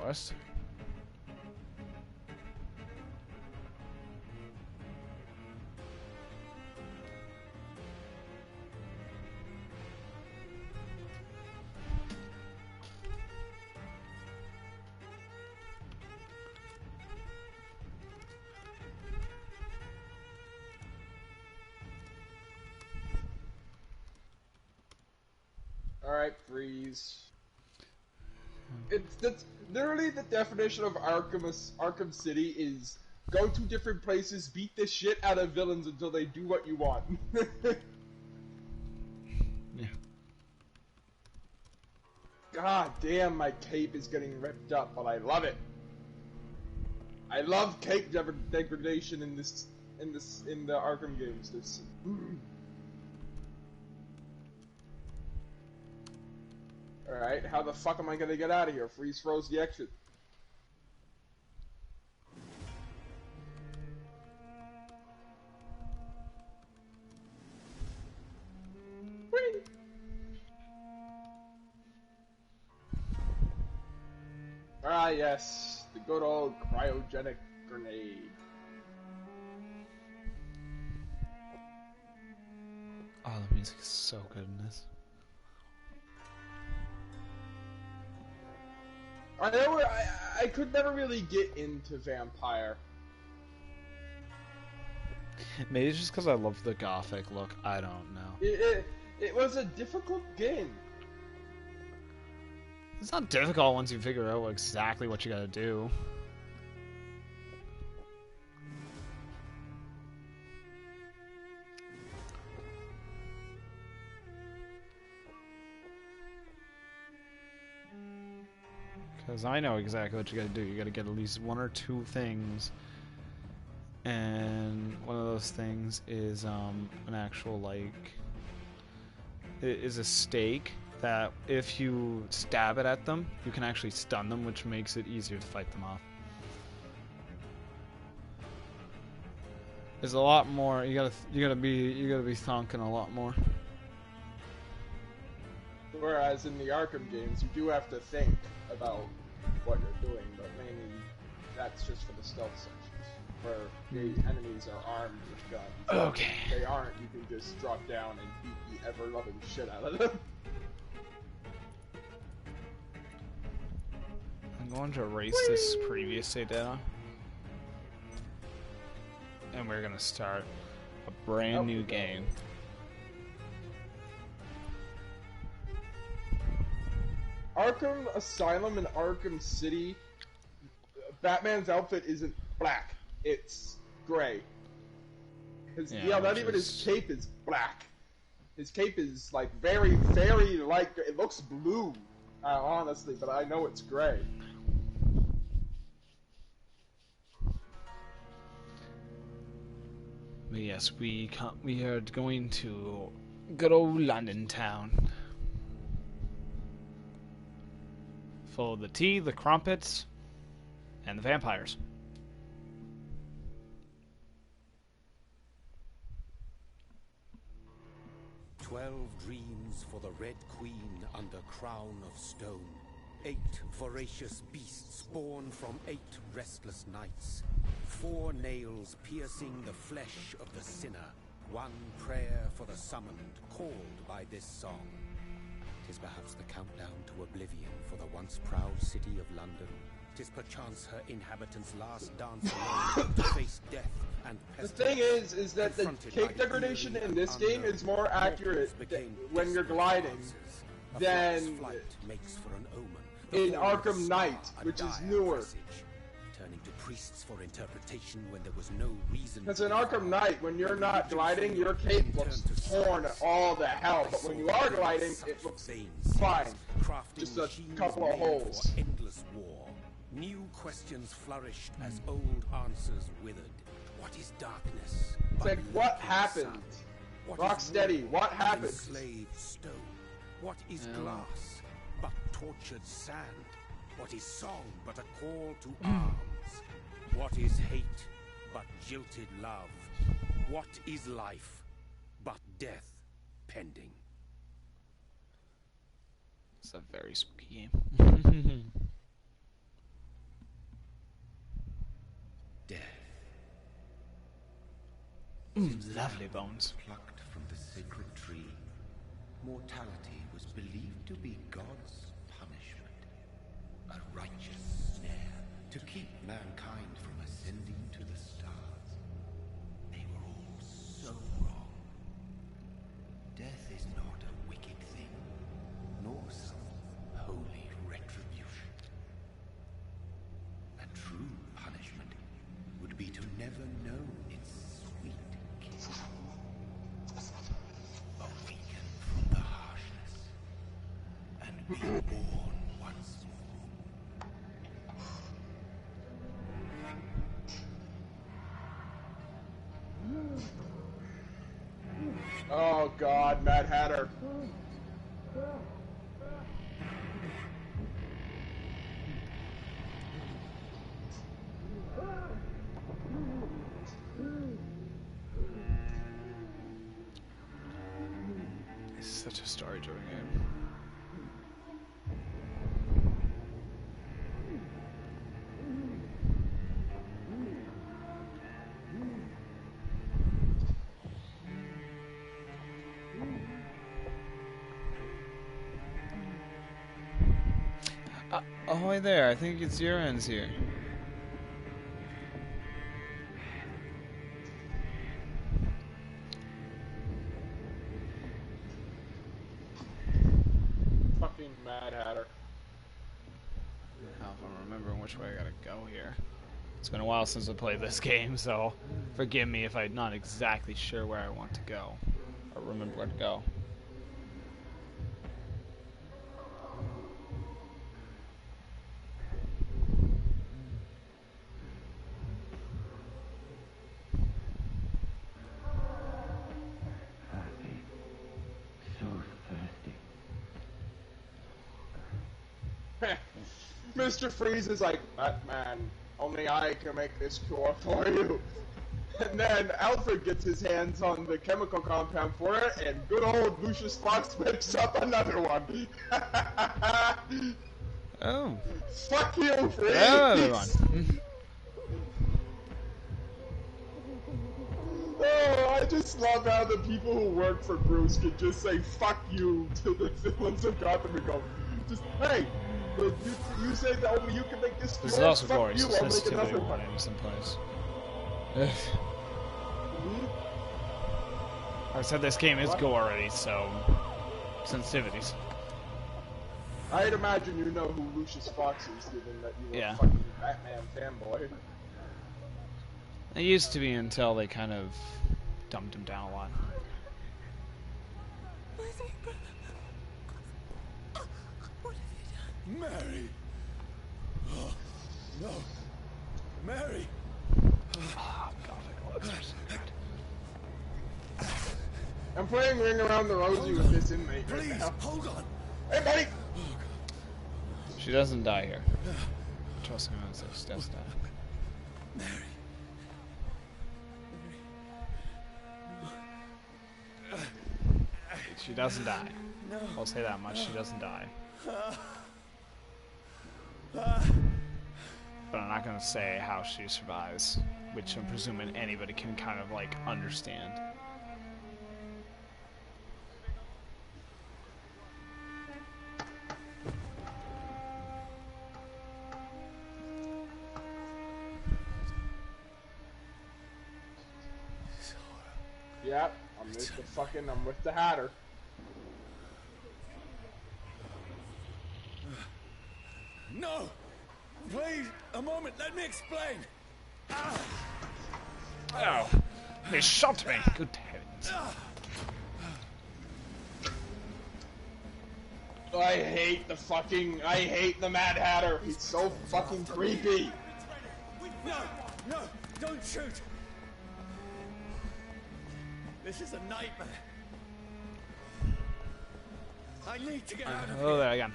quest. Alright, freeze. That's literally the definition of Arkham City is go to different places, beat the shit out of villains until they do what you want. Yeah. God damn, my cape is getting ripped up, but I love it. I love cape degradation in the Arkham games. This. Alright, how the fuck am I gonna get out of here? Freeze froze the exit. Whee! Ah yes, the good old cryogenic grenade. Oh, the music is so good in this. I could never really get into Vampire. Maybe it's just because I love the gothic look. I don't know. It was a difficult game. It's not difficult once you figure out exactly what you gotta do. Because I know exactly what you gotta do. You gotta get at least one or two things. And one of those things is an actual, like... It is a stake that if you stab it at them, you can actually stun them, which makes it easier to fight them off. There's a lot more. You gotta be thonking a lot more. Whereas in the Arkham games, you do have to think about what you're doing, but mainly that's just for the stealth sections, where the enemies are armed with guns. Okay. If they aren't, you can just drop down and beat the ever-loving shit out of them. I'm going to erase this previous save data. And we're gonna start a brand new game. Arkham Asylum and Arkham City, Batman's outfit isn't black, it's gray. Not even his cape is black. His cape is like very, very light gray. It looks blue, honestly, but I know it's gray. But yes, we are going to good old London town. Full of the tea, the crumpets, and the vampires. "12 dreams for the Red Queen under crown of stone. 8 voracious beasts born from 8 restless nights. 4 nails piercing the flesh of the sinner. 1 prayer for the summoned, called by this song. 'Tis perhaps the countdown to oblivion for the once proud city of London. 'Tis perchance her inhabitants' last dance alone to face death and The pestilence. thing is that the cape degradation in this game is more accurate when you're gliding than makes for an omen. in Arkham Knight, which is newer. Turning to priests for interpretation when there was no reason. Because in Arkham Knight, when you're not gliding, your cape looks torn all the hell. But when you are gliding, it looks fine. Just a couple of holes. Endless war. New questions flourished as old answers withered. What is darkness? It's like, what happened? Rocksteady, what happened? Enslaved stone. What is glass but tortured sand? What is song but a call to arms? What is hate but jilted love? What is life but death pending? It's a very spooky game. Lovely bones. Plucked from the sacred tree, mortality was believed to be God's punishment, a righteous snare to keep mankind from ascending to the stars. They were all so wrong. Death is not a wicked thing, nor some holy retribution. A true punishment would be to never know its sweet kiss, awaken from the harshness, and be born once more. Oh God, Mad Hatter. It's such a story-driven game. Oh, hey there. I think it's your ends here. Fucking Mad Hatter. I don't know if I'm remembering which way I gotta go here. It's been a while since I played this game, so forgive me if I'm not exactly sure where I want to go. Or remember where to go. Mr. Freeze is like, Batman, only I can make this cure for you. And then Alfred gets his hands on the chemical compound for it, and good old Lucius Fox makes up another one. Oh. Fuck you, Freeze! Hello, everyone. Oh, I just love how the people who work for Bruce can just say "fuck you" to the villains of Gotham and go, just hey, you say that only you can make this. This is also fuck glorious. you, I'll make Sensitivity another one. warning someplace. I said this game is go already, so sensitivities. I'd imagine you know who Lucius Fox is, given that you were Yeah. a fucking Batman fanboy. It used to be until they kind of dumped him down a lot. Mary! Oh, no. Mary! Oh, God, I'm playing Ring Around the Rosie with this inmate Please, right now. hold on! Hey, buddy! she doesn't die here. Trust me when it's this death die. Mary. She doesn't die. I'll say that much. She doesn't die. But I'm not gonna say how she survives, which I'm presuming anybody can kind of like understand. Yep, I'm with the Hatter. No! Please, a moment, let me explain! Oh, they shot me! Good heavens. I hate the Mad Hatter. He's so fucking creepy. No! No! Don't shoot! This is a nightmare. I need to get out of Oh, here. there again.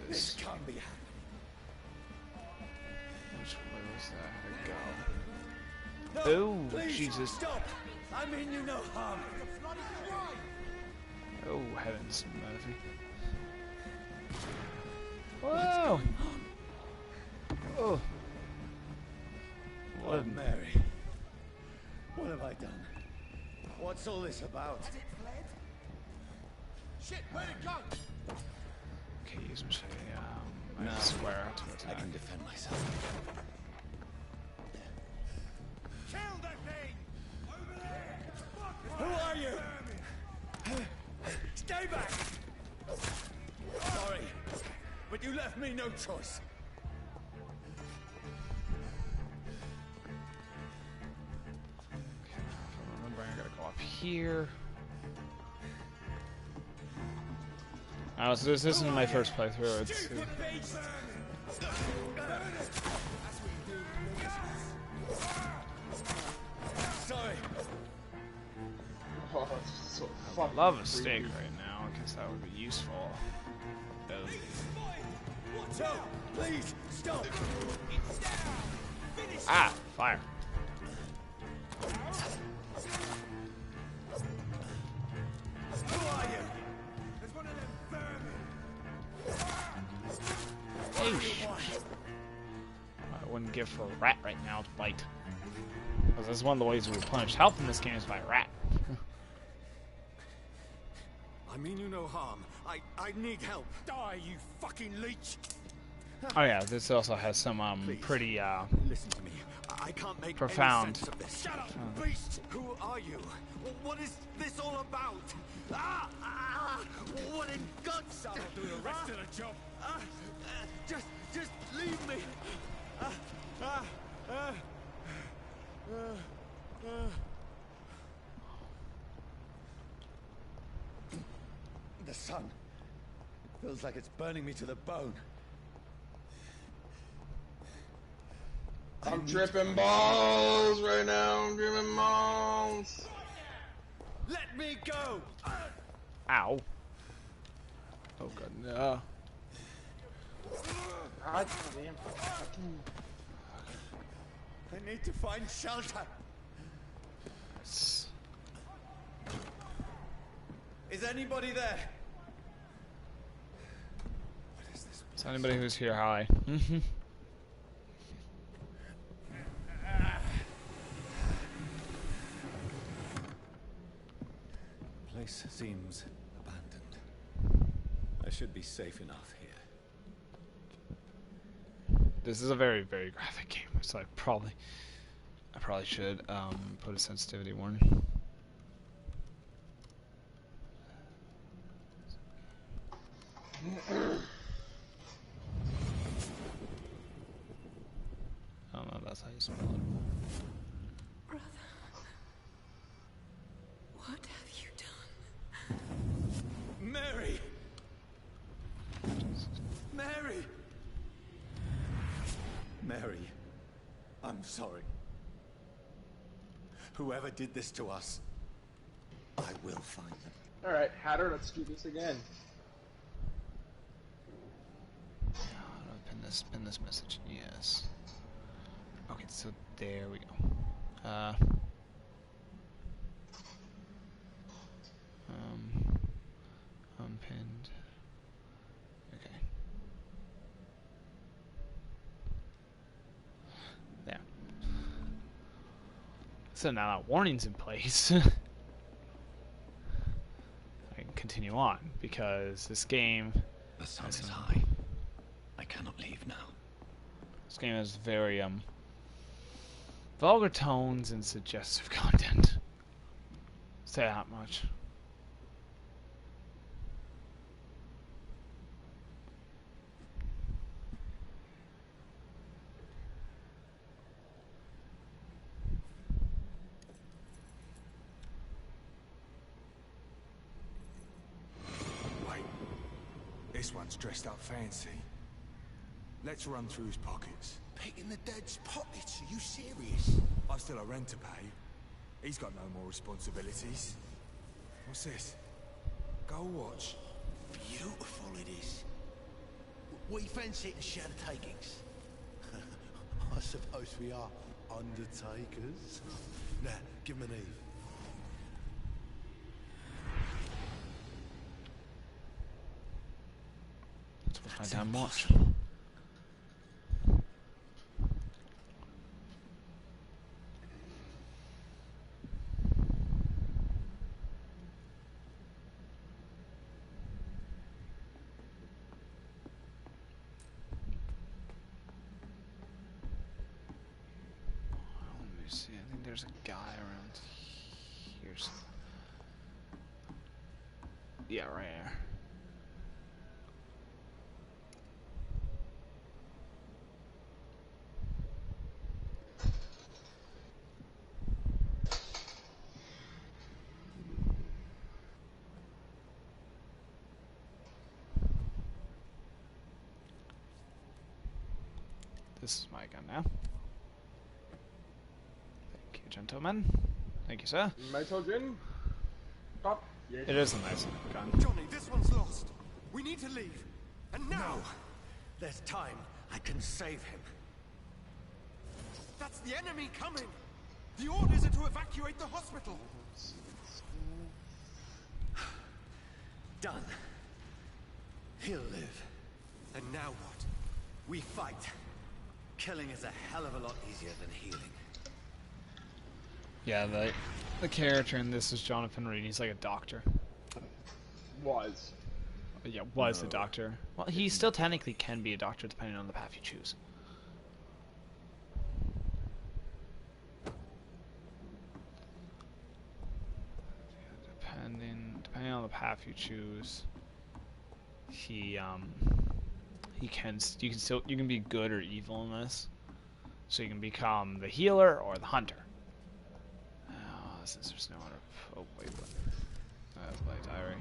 This can't be happening. Which way was that? No, How'd it go? Oh, please, Jesus. Stop! I mean you no harm. Oh, heavens, Murphy. Whoa! Oh. What's all this about? Has it fled? Shit, where'd it go? Okay, use machete. I No. swear to I attack. can defend myself. Kill that thing! Over there! Who are you? Stay back! Sorry, but you left me no choice. Remember, I gotta go up here. Oh, so this isn't my first playthrough. It's Sorry. Oh, it's so I fucking love a creepy. steak right now because that would be useful. Watch out! Please, stop! Ah, fire! Who are you? There's one of them vermin! Eesh. I wouldn't give for a rat right now to bite. Because that's one of the ways we replenish health in this game is by a rat. I mean you no harm. I need help. Die, you fucking leech! Oh yeah, this also has some pretty Listen to me. I can't make Profound. any sense of this. Shut up, beast! Who are you? What is this all about? Ah! Ah! What in guts? I'll do the rest of the job. Just leave me. The sun feels like it's burning me to the bone. I'm tripping balls right now. I'm tripping balls. Let me go. ow. Oh god, no. God damn fucking. I need to find shelter. It's- Is anybody there? It's anybody who's here, hi. Place seems abandoned. I should be safe enough here. This is a very, very graphic game, so I probably should put a sensitivity warning. I don't know, that's how you spell it. Brother, what have you done? Mary! Mary! Mary, I'm sorry. Whoever did this to us, I will find them. Alright, Hatter, let's do this again. How do I pin this message? Yes. Okay, so there we go. Unpinned. Okay. There. So now that warning's in place, I can continue on because this game. The sun is high. I cannot leave now. This game has very vulgar tones and suggestive content. Say that much. Wait. This one's dressed up fancy. Let's run through his pockets. Picking the dead's pockets? Are you serious? I've still a rent to pay. He's got no more responsibilities. What's this? Go watch. Beautiful it is. We fancy it and share the takings. I suppose we are undertakers. Now, give him an Eve. That's what my damn watch. there's a guy around here. Yeah, right here. This is my gun now. Thank you, gentlemen. Thank you, sir. Metal Jin? Stop. Yeah. It is a nice gun. Johnny, this one's lost. We need to leave. And now! There's time. I can save him. That's the enemy coming! The orders are to evacuate the hospital! Done. He'll live. And now what? We fight. Killing is a hell of a lot easier than healing. Yeah, the character in this is Jonathan Reed. He's like a doctor. Was. Yeah, was a doctor. Well, he still technically can be a doctor depending on the path you choose. Depending on the path you choose, you can be good or evil in this. So you can become the healer or the hunter. Since there's no other. Oh wait, what? Play diary.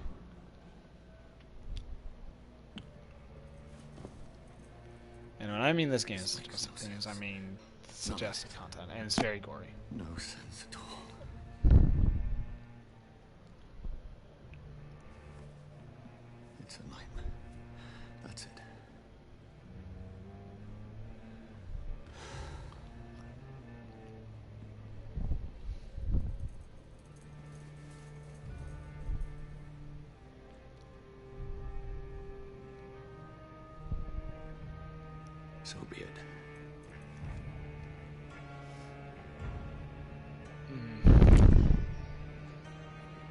And when I mean this game is suggestive things, I mean suggestive content, and it's very gory. No sense at all. It's a nightmare. That's it. So be it.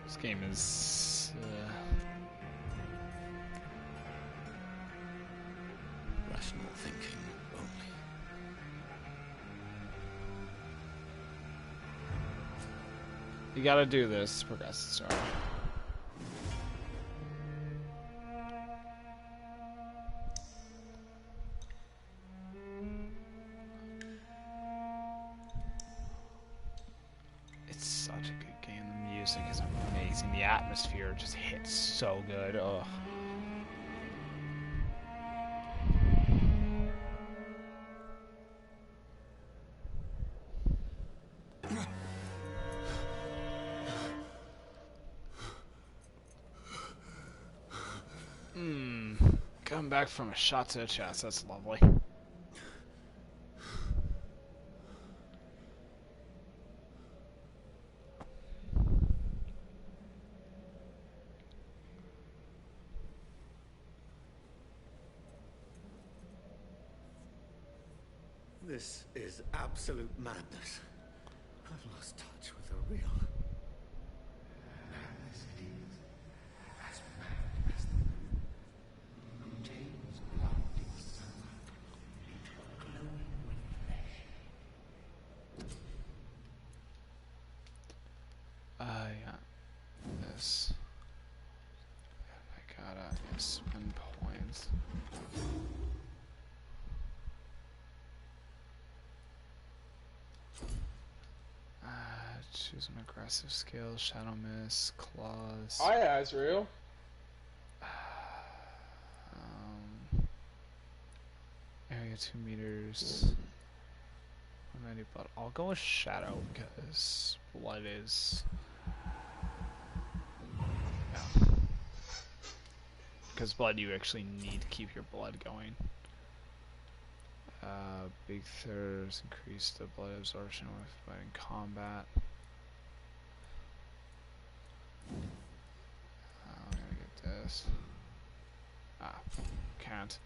This game is Rational thinking only. you gotta do this to progress the story. It's such a good game. The music is amazing. The atmosphere just hits so good. Ugh. Coming back from a shot to the chest, that's lovely. This is absolute madness. I've lost touch with the real. Yeah. This. I gotta spend points. Choose an aggressive skill, Shadow Mist, Claws. Hi, Azrael. Area 2 meters. 190 blood. I'll go with Shadow because blood is. Yeah. Because blood, you actually need to keep your blood going. Big Thirst, increase the blood absorption with fighting combat. I'm gonna get this. Can't.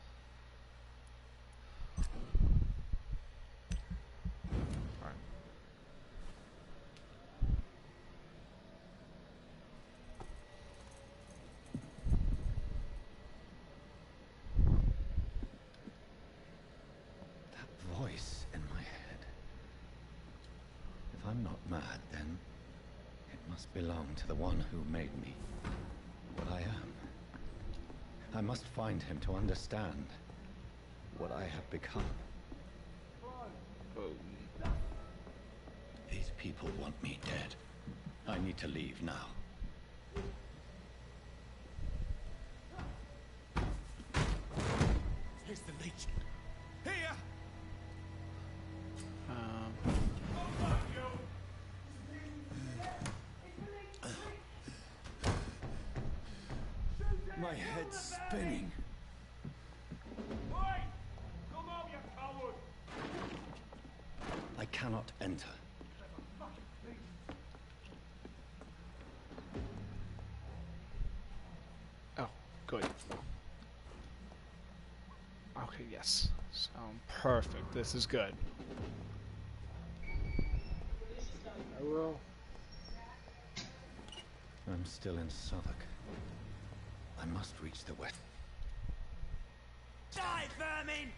Alright. That voice in my head. If I'm not mad, then it must belong to the one who made me what I am. I must find him to understand what I have become. These people want me dead. I need to leave now. Here's the leech. Here! My head's spinning. I cannot enter. Oh, good. Okay, yes. So, perfect. This is good. I will. I'm still in Southwark. I must reach the west. Die, vermin!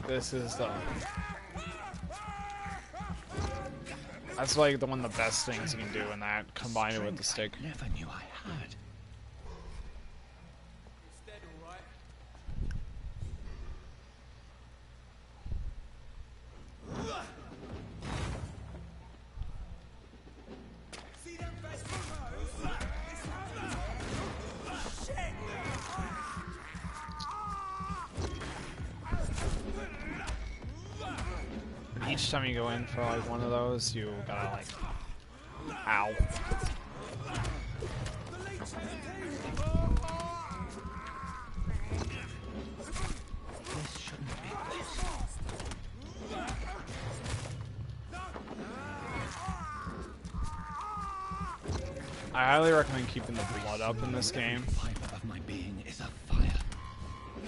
This is the... That's like one of the best things you can do in that, combine it with the stick. I never knew I had. Each time you go in for like one of those, you gotta like... Ow. This shouldn't be possible. I highly recommend keeping the blood up in this game. Fiber of my being is afire. I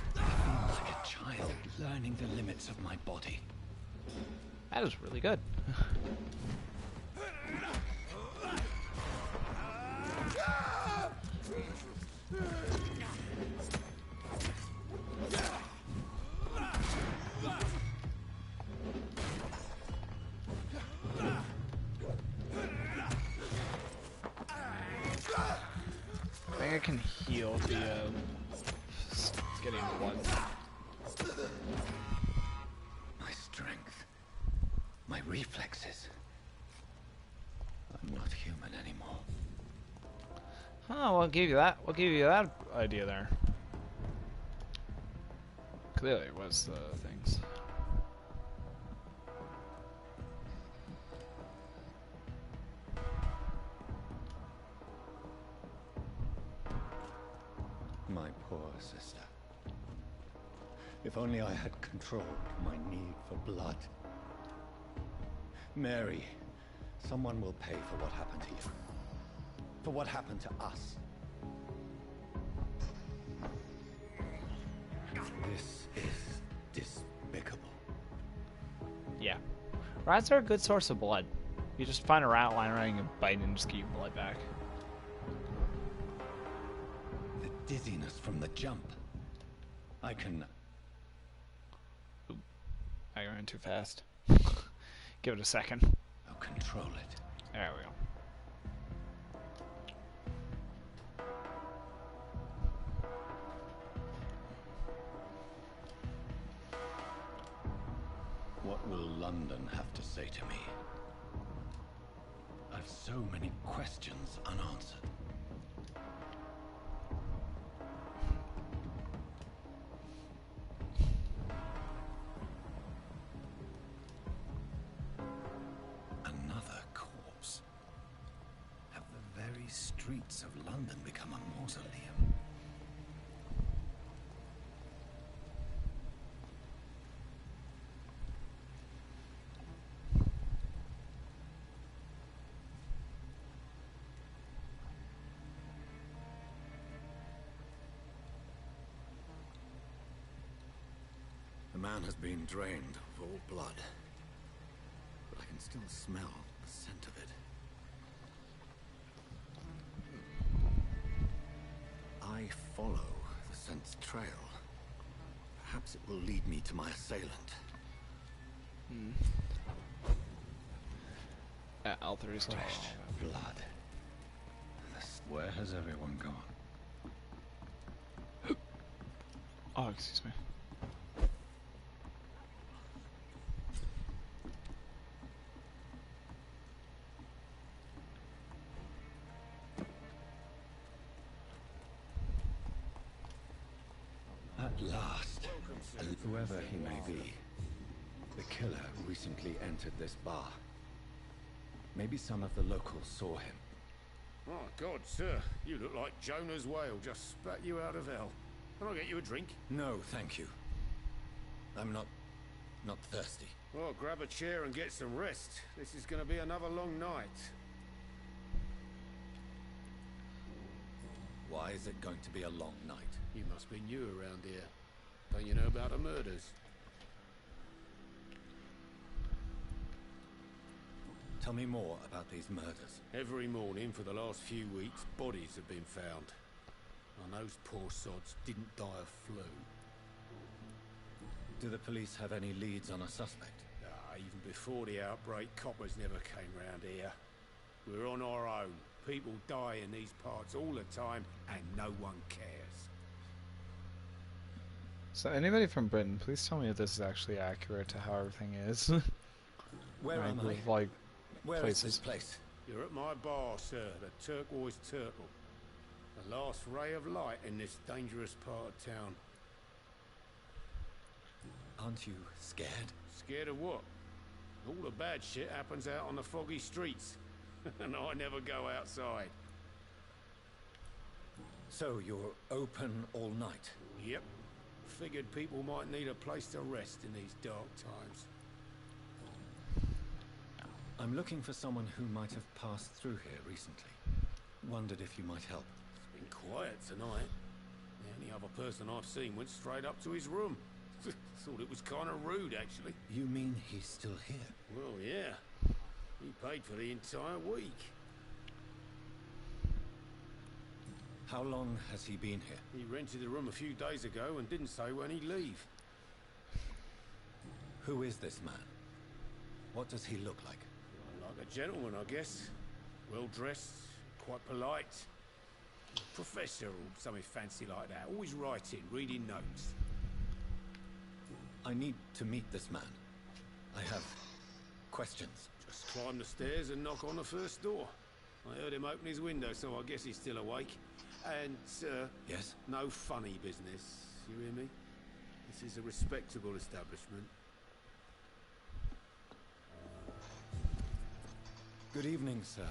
feel like a child learning the limits of my body. That is really good. I think I can heal the getting blood. My strength. My reflexes. I'm not human anymore. Oh, what gave you that? What gave you that idea there? Clearly, it was the things. My poor sister. If only I had controlled my need for blood. Mary, someone will pay for what happened to you. For what happened to us. This is despicable. Yeah. Rats are a good source of blood. You just find a rat lying around and bite and just get your blood back. The dizziness from the jump. I can... Oop. I ran too fast. Give it a second. I'll control it. There we go. What will London have to say to me? I've so many questions unanswered. Another corpse. Have the very streets of London become a mausoleum? The man has been drained of all blood, but I can still smell the scent of it. I follow the scent's trail. Perhaps it will lead me to my assailant. Althor's tall. Fresh blood. Where has everyone gone? Oh, excuse me. At last, whoever he may be, the killer recently entered this bar. Maybe some of the locals saw him. Oh, God, sir. You look like Jonah's whale just spat you out of hell. Can I get you a drink? No, thank you. I'm not thirsty. Well, grab a chair and get some rest. This is going to be another long night. Why is it going to be a long night? You must be new around here. Don't you know about the murders? Tell me more about these murders. Every morning for the last few weeks, bodies have been found. And those poor sods didn't die of flu. Do the police have any leads on a suspect? Even before the outbreak, coppers never came round here. We're on our own. People die in these parts all the time, and no one cares. So anybody from Britain, please tell me if this is actually accurate to how everything is. Where am I? Like, Where places. is this place? You're at my bar, sir, the Turquoise Turtle. The last ray of light in this dangerous part of town. Aren't you scared? Scared of what? All the bad shit happens out on the foggy streets. And I never go outside. So you're open all night? Yep. Figured people might need a place to rest in these dark times. I'm looking for someone who might have passed through here recently. Wondered if you might help. It's been quiet tonight. The only other person I've seen went straight up to his room. Thought it was kind of rude, actually. You mean he's still here? Well, yeah. He paid for the entire week. How long has he been here? He rented the room a few days ago and didn't say when he'd leave. Who is this man? What does he look like? Like a gentleman, I guess. Well dressed, quite polite. Professor or something fancy like that. Always writing, reading notes. I need to meet this man. I have questions. Just climb the stairs and knock on the first door. I heard him open his window, so I guess he's still awake. And, Yes? no funny business. You hear me? This is a respectable establishment. Good evening, sir.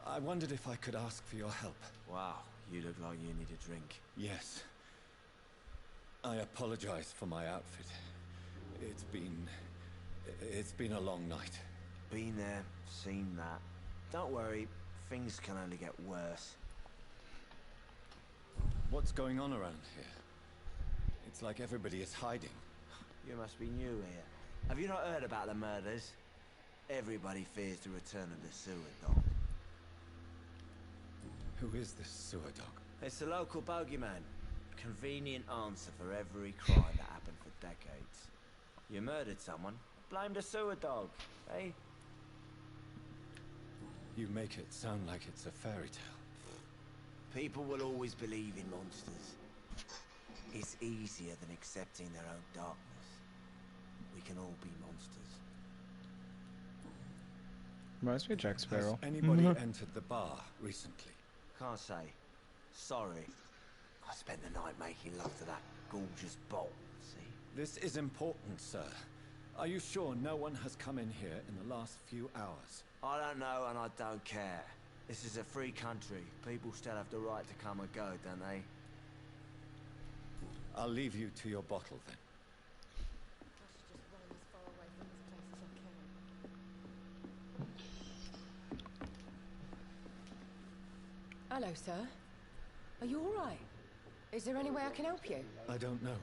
I wondered if I could ask for your help. Wow, you look like you need a drink. Yes. I apologize for my outfit. It's been a long night. Been there, seen that. Don't worry, things can only get worse. What's going on around here? It's like everybody is hiding. You must be new here. Have you not heard about the murders? Everybody fears the return of the sewer dog. Who is this sewer dog? It's the local bogeyman. Convenient answer for every crime that happened for decades. You murdered someone, blame the sewer dog, eh? You make it sound like it's a fairy tale. People will always believe in monsters. It's easier than accepting their own darkness. We can all be monsters. Reminds me of Jack Sparrow. Has anybody entered the bar recently? Can't say. Sorry. I spent the night making love to that gorgeous bolt, see? This is important, sir. Are you sure no one has come in here in the last few hours? I don't know and I don't care. This is a free country. People still have the right to come and go, don't they? I'll leave you to your bottle then. Hello, sir. Are you all right? Is there any way I can help you? I don't know.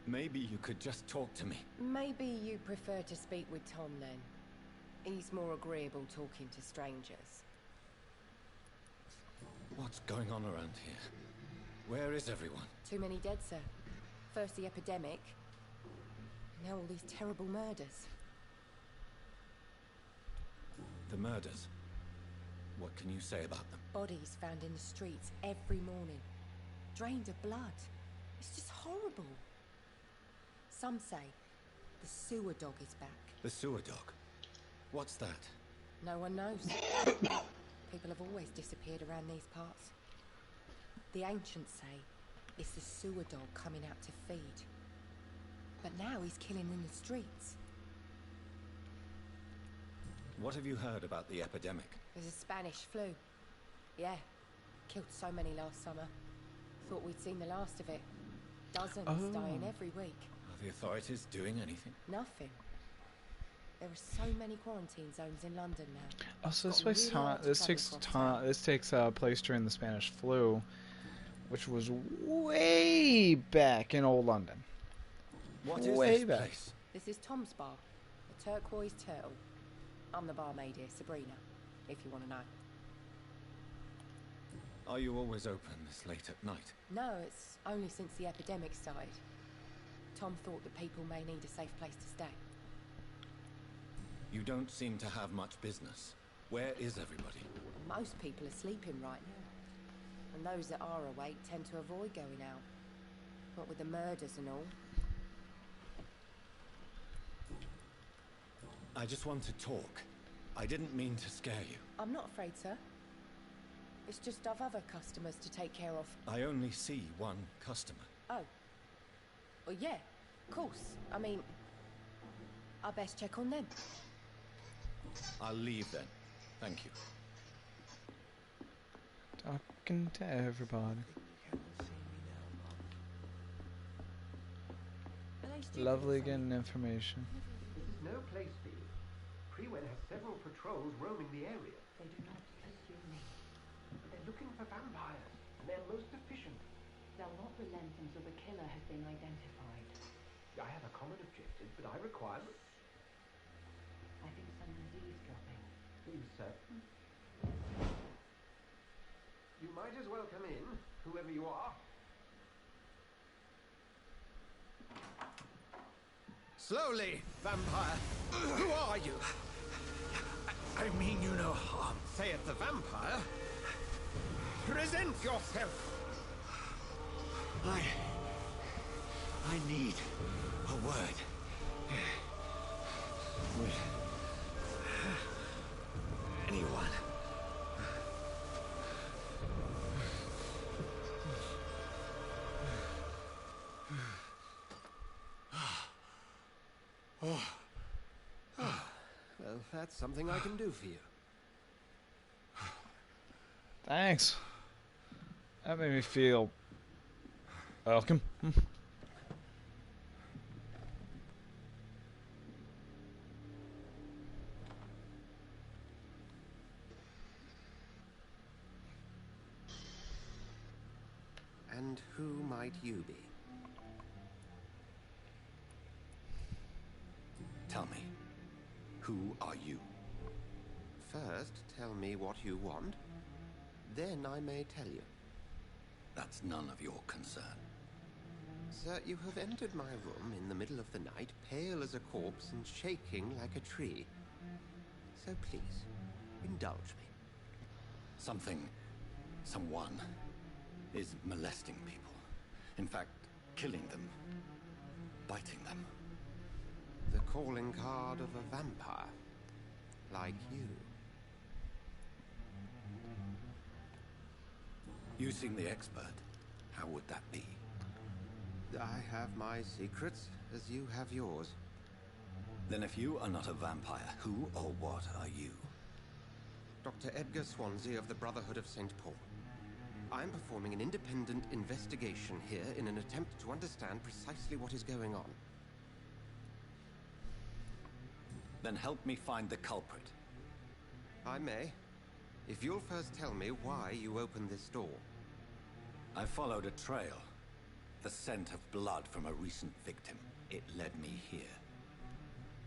Maybe you could just talk to me. Maybe you prefer to speak with Tom then. He's more agreeable talking to strangers. What's going on around here? Where is everyone? Too many dead, sir. First the epidemic, Now all these terrible murders. The murders? What can you say about them? Bodies found in the streets every morning. Drained of blood. It's just horrible. Some say the sewer dog is back. The sewer dog? What's that? No one knows. People have always disappeared around these parts. The ancients say it's the sewer dog coming out to feed. But now he's killing in the streets. What have you heard about the epidemic? There's a Spanish flu. Yeah. Killed so many last summer. Thought we'd seen the last of it. Dozens dying every week. Are the authorities doing anything? Nothing. There are so many quarantine zones in London now. Oh, so this takes time. This takes place during the Spanish flu, which was way back in old London. What is way this back. place? This is Tom's Bar, a turquoise turtle. I'm the barmaid here, Sabrina, if you want to know. Are you always open this late at night? No, it's only since the epidemic started. Tom thought that people may need a safe place to stay. You don't seem to have much business. Where is everybody? Most people are sleeping right now. And those that are awake tend to avoid going out. What with the murders and all. I just want to talk. I didn't mean to scare you. I'm not afraid, sir. It's just I've other customers to take care of. I only see one customer. Oh. Well, yeah, of course. I mean, I best check on them. I'll leave then. Thank you. Talking to everybody. Lovely getting information. This is no place for you. Priwen has several patrols roaming the area. They do not pursue me. They're looking for vampires, and they're most efficient. They'll not relent until the killer has been identified. I have a common objective, but I require... I think some disease dropping. Please, sir. You might as well come in, whoever you are. Slowly, vampire. Who are you? I mean you no harm. Saith the vampire. Present yourself. I need a word. With anyone. Well, that's something I can do for you. Thanks. That made me feel welcome. And who might you be? Tell me, who are you? First, tell me what you want. Then I may tell you. That's none of your concern. Sir, you have entered my room in the middle of the night, pale as a corpse and shaking like a tree. So please, indulge me. Someone is molesting people. In fact, killing them. Biting them. The calling card of a vampire. Like you. You seem the expert. How would that be? I have my secrets, as you have yours. Then if you are not a vampire, who or what are you? Dr. Edgar Swansea of the Brotherhood of St. Paul. I'm performing an independent investigation here in an attempt to understand precisely what is going on. Then help me find the culprit. I may, if you'll first tell me why you opened this door. I followed a trail. The scent of blood from a recent victim. It led me here.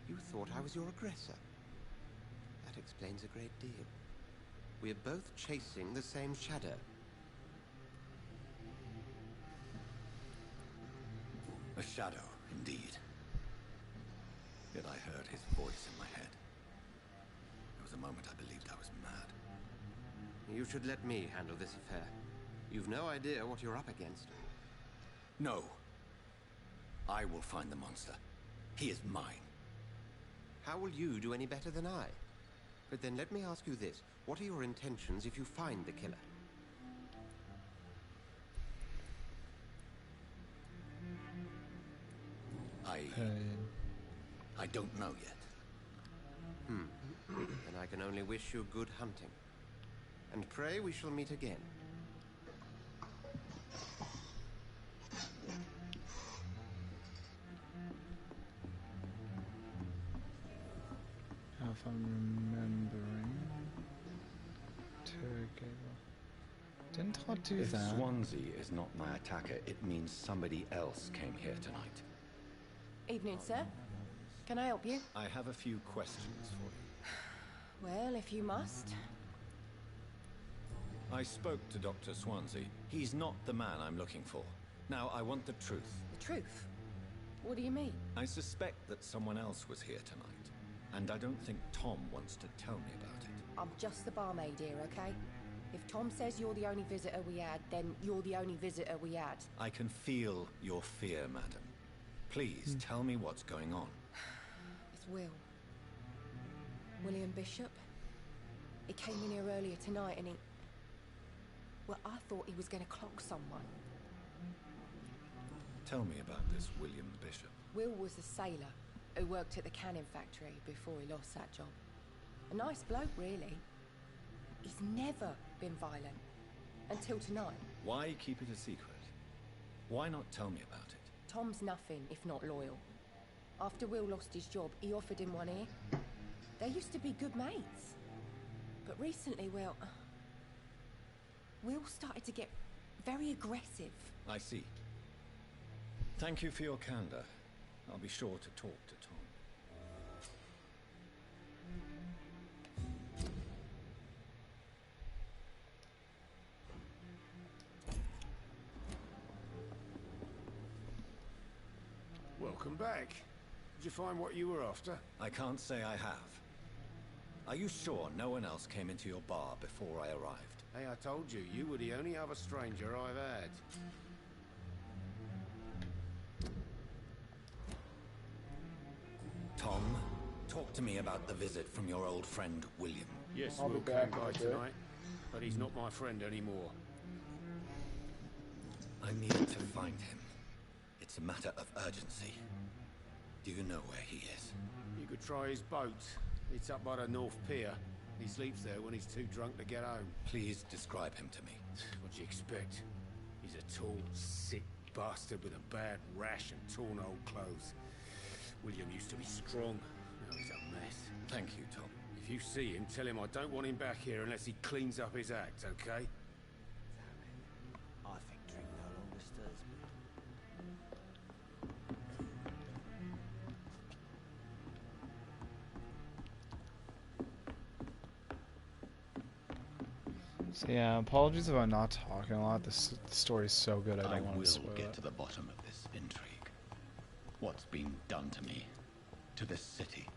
You thought I was your aggressor. That explains a great deal. We're both chasing the same shadow. A shadow, indeed. heard his voice in my head. There was a moment I believed I was mad. You should let me handle this affair. You've no idea what you're up against. No. I will find the monster. He is mine. How will you do any better than I? But then let me ask you this. What are your intentions if you find the killer? I don't know yet. Then I can only wish you good hunting. And pray we shall meet again. If I'm remembering. Didn't Todd do If that? Swansea is not my attacker, it means somebody else came here tonight. Evening, sir. Can I help you? I have a few questions for you. Well, if you must. I spoke to Dr. Swansea. He's not the man I'm looking for. Now, I want the truth. The truth? What do you mean? I suspect that someone else was here tonight, and I don't think Tom wants to tell me about it. I'm just the barmaid here, okay? If Tom says you're the only visitor we had, then you're the only visitor we had. I can feel your fear, madam. Please tell me what's going on. It's Will. William Bishop. He came in here earlier tonight and he... Well, I thought he was going to clock someone. Tell me about this William Bishop. Will was a sailor who worked at the cannon factory before he lost that job. A nice bloke, really. He's never been violent. Until tonight. Why keep it a secret? Why not tell me about it? Tom's nothing if not loyal. After Will lost his job, he offered him one ear. They used to be good mates. But recently, well... Will started to get very aggressive. I see. Thank you for your candor. I'll be sure to talk to Tom. Welcome back. Did you find what you were after? I can't say I have. Are you sure no one else came into your bar before I arrived? Hey, I told you, you were the only other stranger I've had. Tom, talk to me about the visit from your old friend, William. Yes, I'll Will be came back by in a bit. tonight, but he's not my friend anymore. I need to find him. It's a matter of urgency. Do you know where he is? You could try his boat. It's up by the North Pier. He sleeps there when he's too drunk to get home. Please describe him to me. What do you expect? He's a tall, sick bastard with a bad rash and torn old clothes. William used to be strong. Now he's a mess. Thank you, Tom. If you see him, tell him I don't want him back here unless he cleans up his act, okay? I think drink no longer stirs me. So yeah, apologies about not talking a lot. This story is so good, I don't want will to spoil get it. to the bottom of this intrigue. What's been done to me, to this city.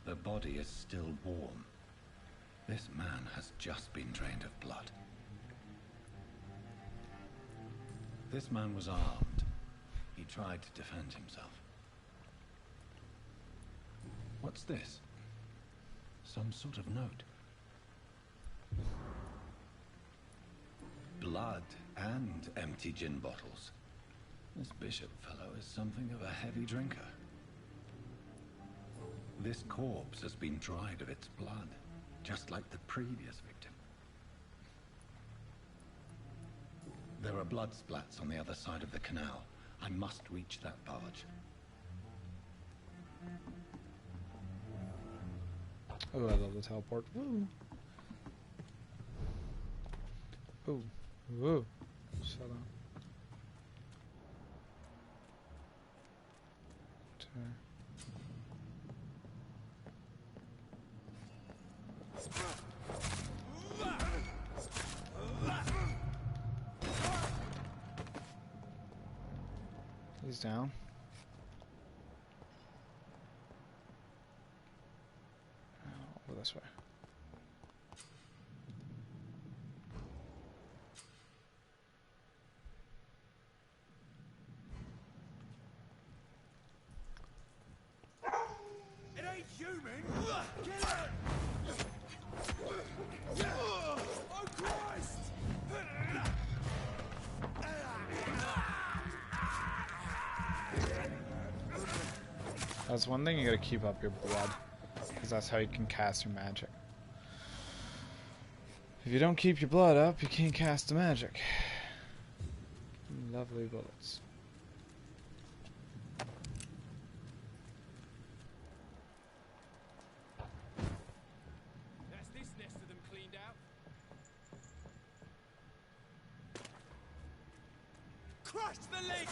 The body is still warm. This man has just been drained of blood. This man was armed. He tried to defend himself. What's this? Some sort of note. Blood and empty gin bottles. This Bishop fellow is something of a heavy drinker. This corpse has been dried of its blood, just like the previous victim. There are blood splats on the other side of the canal. I must reach that barge. Oh, I love the teleport. Woo! Ooh. Woo. Shut up. Okay. He's down. Over this way. It ain't human! Kill it! Oh, Christ! That's one thing, you gotta keep up your blood, because that's how you can cast your magic. If you don't keep your blood up, you can't cast the magic. Lovely bullets. That's this nest of them cleaned out. Crush the leg!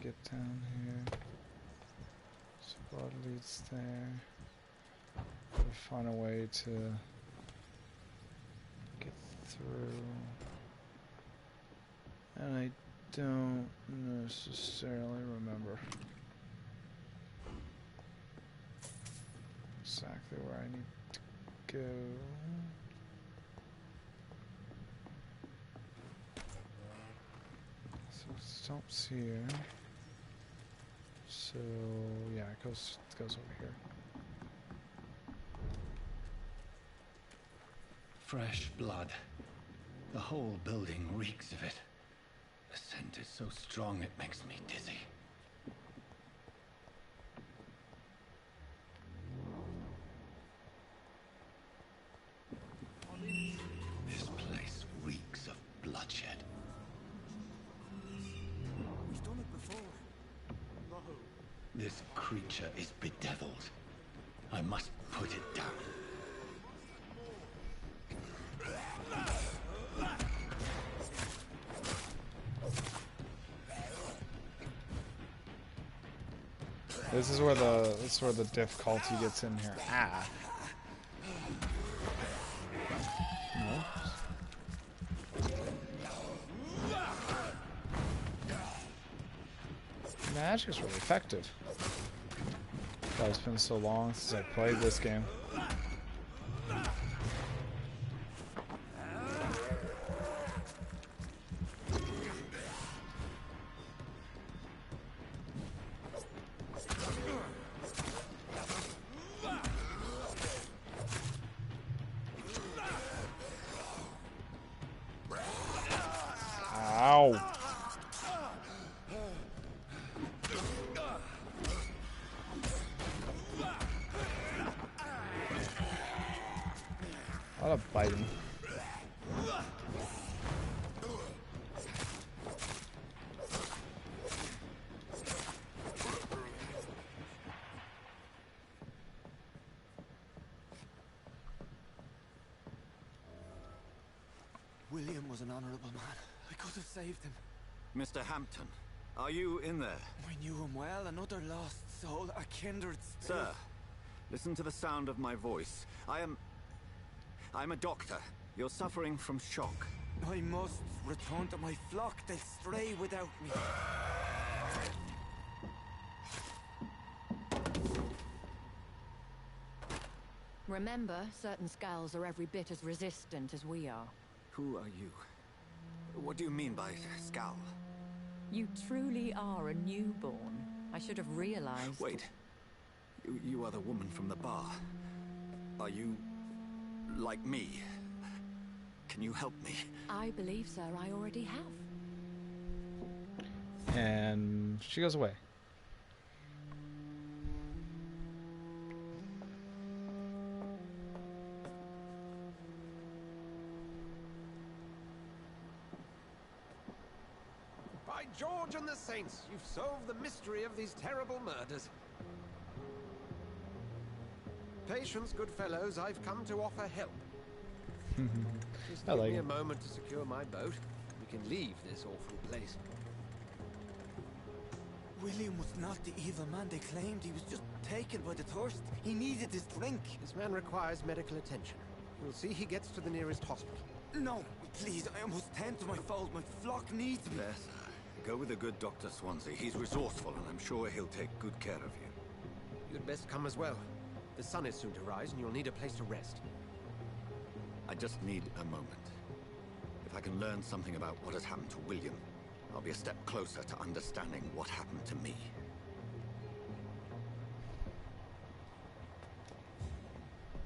Get down here. Spot leads there. Gotta find a way to get through. And I don't necessarily remember exactly where I need to go. So it stops here. So yeah, it goes over here. Fresh blood. The whole building reeks of it. The scent is so strong it makes me dizzy. This place reeks of bloodshed. We've done it before. No. This creature is bedeviled. I must put it down. This is where the difficulty gets in here. Ah. No. Magic is really effective. God, it's been so long since I played this game. Ow. A lot of biting. William was an honorable man. I could have saved him. Mr. Hampton, are you in there? I knew him well, another lost soul, a kindred spirit. Sir, listen to the sound of my voice. I'm a doctor. You're suffering from shock. I must return to my flock. They'll stray without me. Remember, certain skulls are every bit as resistant as we are. Who are you? What do you mean by Scal? You truly are a newborn. I should have realized. Wait. You are the woman from the bar. Are you like me? Can you help me? I believe, sir, I already have. And she goes away. By George and the Saints, you've solved the mystery of these terrible murders. Patience, good fellows, I've come to offer help. Just give me a moment to secure my boat. We can leave this awful place. William was not the evil man they claimed. He was just taken by the thirst. He needed his drink. This man requires medical attention. We'll see he gets to the nearest hospital. No, please, I almost tend to my fold. My flock needs me. Yes, go with the good Dr. Swansea. He's resourceful, and I'm sure he'll take good care of you. You'd best come as well. The sun is soon to rise, and you'll need a place to rest. I just need a moment. If I can learn something about what has happened to William, I'll be a step closer to understanding what happened to me.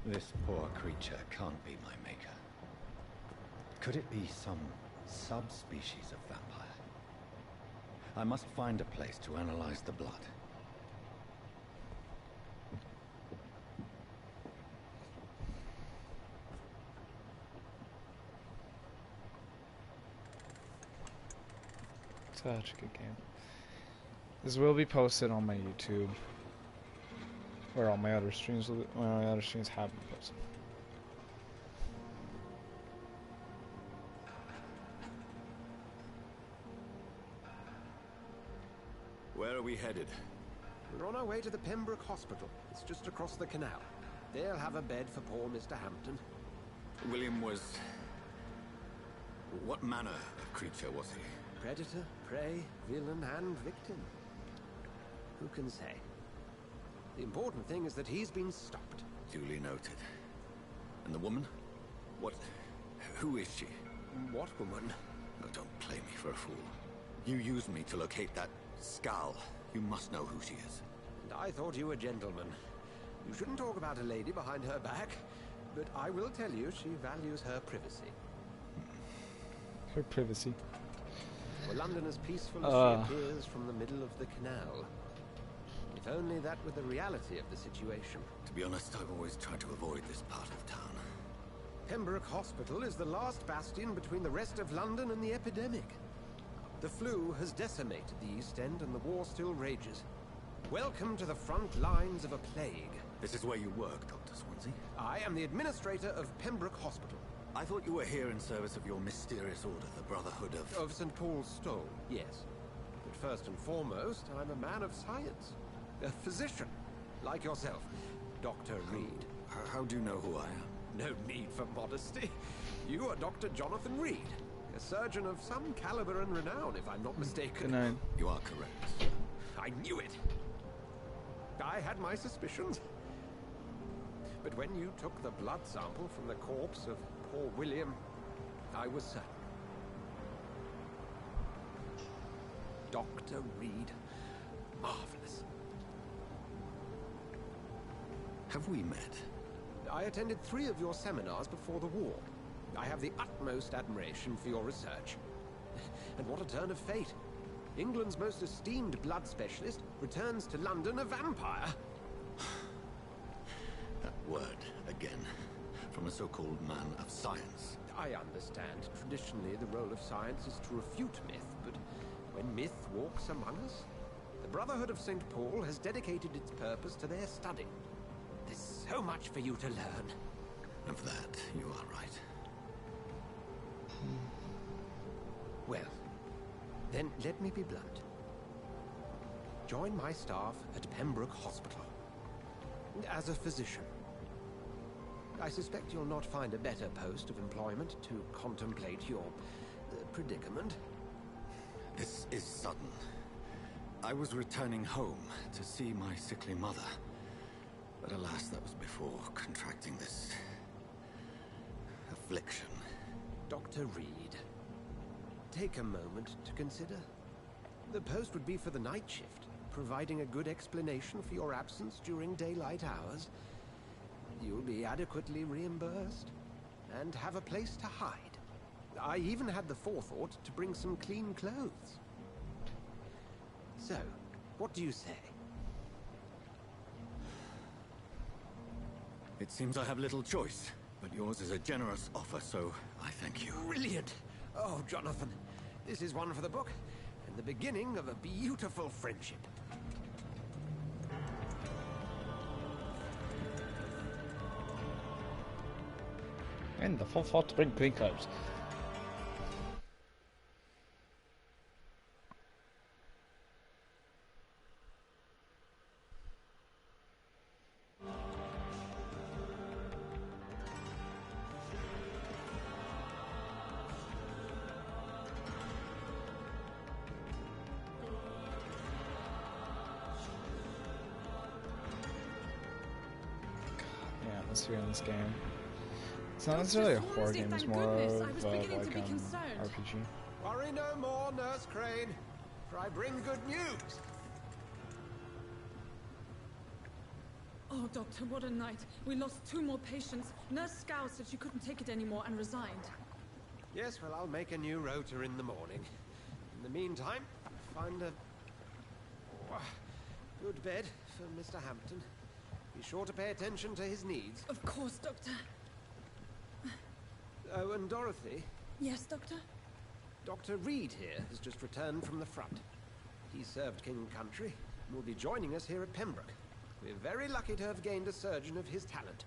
This poor creature can't be my maker. Could it be some subspecies of vampire? I must find a place to analyze the blood. Such a good game. This will be posted on my YouTube, where all my other streams will be, my other streams have been posted. Where are we headed? We're on our way to the Pembroke Hospital. It's just across the canal. They'll have a bed for poor Mr. Hampton. William was... What manner of creature was he? Predator, prey, villain, and victim. Who can say? The important thing is that he's been stopped. Duly noted. And the woman? What... Who is she? What woman? Oh, don't play me for a fool. You used me to locate that skull. You must know who she is. And I thought you a gentleman. You shouldn't talk about a lady behind her back, but I will tell you she values her privacy. Her privacy. Well, London as peaceful as she appears from the middle of the canal. If only that were the reality of the situation. To be honest, I've always tried to avoid this part of town. Pembroke Hospital is the last bastion between the rest of London and the epidemic. The flu has decimated the East End and the war still rages. Welcome to the front lines of a plague. This is where you work, Dr. Swansea? I am the administrator of Pembroke Hospital. I thought you were here in service of your mysterious order, the Brotherhood of... Of St. Paul's Stone, yes. But first and foremost, I'm a man of science. A physician, like yourself, Dr. Reed. How do you know who I am? No need for modesty. You are Dr. Jonathan Reed, a surgeon of some caliber and renown, if I'm not mistaken. Good night. You are correct. I knew it. I had my suspicions. But when you took the blood sample from the corpse of poor William, I was certain. Dr. Reed. Marvelous. Have we met? I attended 3 of your seminars before the war. I have the utmost admiration for your research. And what a turn of fate. England's most esteemed blood specialist returns to London a vampire. That word, again, from a so-called man of science. I understand. Traditionally, the role of science is to refute myth, but when myth walks among us, the Brotherhood of St. Paul has dedicated its purpose to their study. There's so much for you to learn. Of that, you are right. Well, then let me be blunt. Join my staff at Pembroke Hospital. As a physician. I suspect you'll not find a better post of employment to contemplate your predicament. This is sudden. I was returning home to see my sickly mother. But alas, that was before contracting this... affliction. Dr. Reed, take a moment to consider. The post would be for the night shift, providing a good explanation for your absence during daylight hours. You'll be adequately reimbursed, and have a place to hide. I even had the forethought to bring some clean clothes. So, what do you say? It seems I have little choice, but yours is a generous offer, so I thank you. Brilliant! Oh, Jonathan, this is one for the book, and the beginning of a beautiful friendship. And the forethought to bring clean clothes. Yeah, atmosphere in this game. It's not necessarily a horror game, it's more of like RPG. Worry no more, Nurse Crane, for I bring good news. Oh, Doctor, what a night. We lost 2 more patients. Nurse Scow said she couldn't take it anymore and resigned. Yes, well, I'll make a new rota in the morning. In the meantime, find a good bed for Mr. Hampton. Be sure to pay attention to his needs. Of course, Doctor. Oh, and Dorothy? Yes, Doctor? Dr. Reed here has just returned from the front. He served King and Country and will be joining us here at Pembroke. We're very lucky to have gained a surgeon of his talent,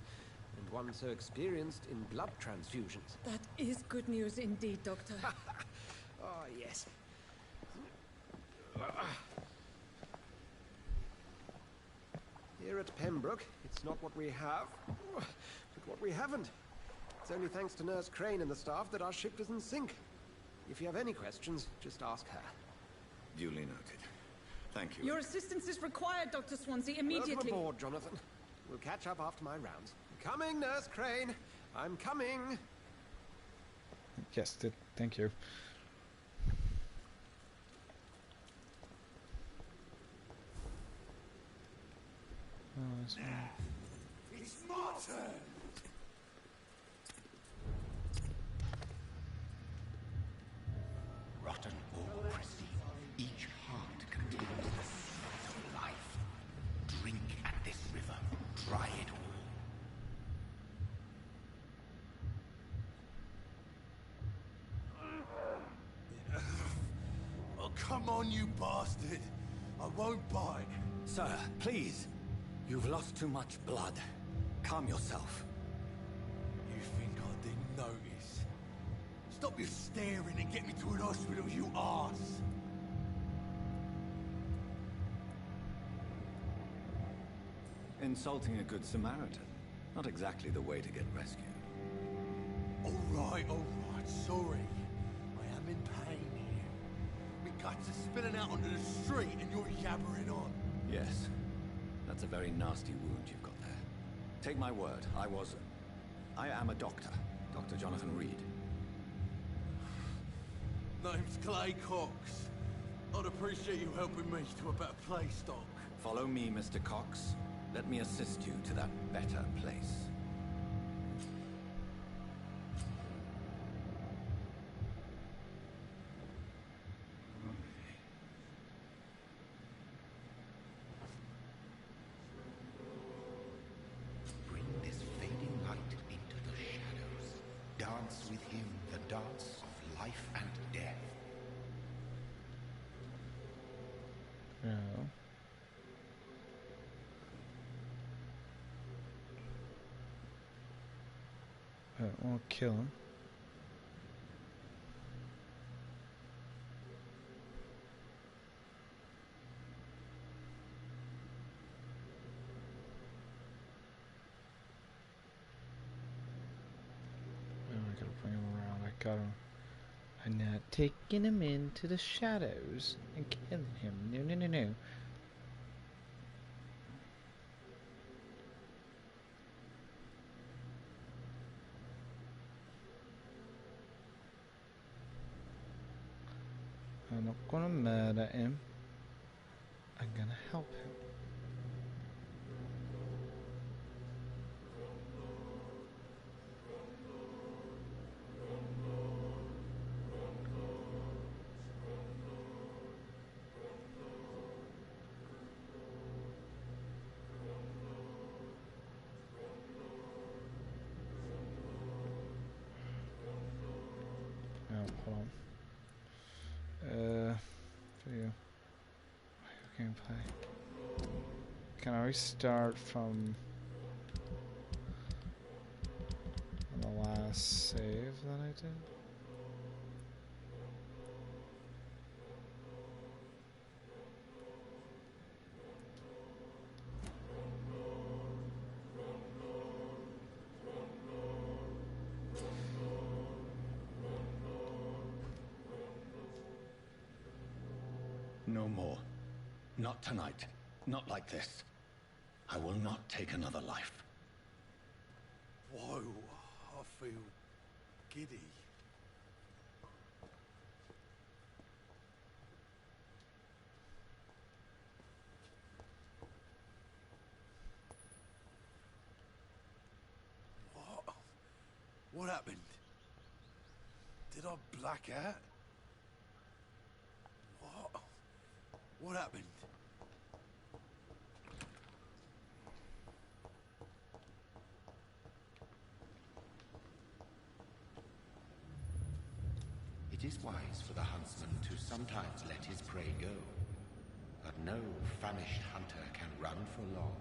and one so experienced in blood transfusions. That is good news indeed, Doctor. Oh, yes. Here at Pembroke, it's not what we have, but what we haven't. It's only thanks to Nurse Crane and the staff that our ship doesn't sink. If you have any questions, just ask her. Duly noted. Thank you. Your assistance is required, Dr. Swansea, immediately. Welcome aboard, Jonathan. We'll catch up after my rounds. Coming, Nurse Crane. I'm coming. Yes, thank you. Oh, this one. It's my turn! Rotten or pristine, each heart contains the seeds of life. Drink at this river, try it all. Oh, come on, you bastard! I won't bite. Sir, please. You've lost too much blood. Calm yourself. You think I didn't notice? Stop your staring and get me to an hospital, you arse! Insulting a good Samaritan. Not exactly the way to get rescued. Alright, sorry. I am in pain here. My guts are spilling out onto the street and you're yabbering on. Yes. That's a very nasty wound you've got there. Take my word, I am a doctor. Dr. Jonathan Reed. Name's Clay Cox. I'd appreciate you helping me to a better place, Doc. Follow me, Mr. Cox. Let me assist you to that better place. Bring this fading light into the shadows. Dance with him the dance of life and death. No. I won't kill him. Oh, I gotta bring him around. I got him. I'm not taking him into the shadows and killing him. No, no, no, no. I'm not gonna murder him. I'm gonna help him. hold on. Video. Gameplay. Can I restart from the last save that I did? No more. Not tonight. Not like this. I will not take another life. Whoa, I feel giddy. What? What happened? Did I black out? What? What happened? It is wise for the huntsman to sometimes let his prey go, but no famished hunter can run for long.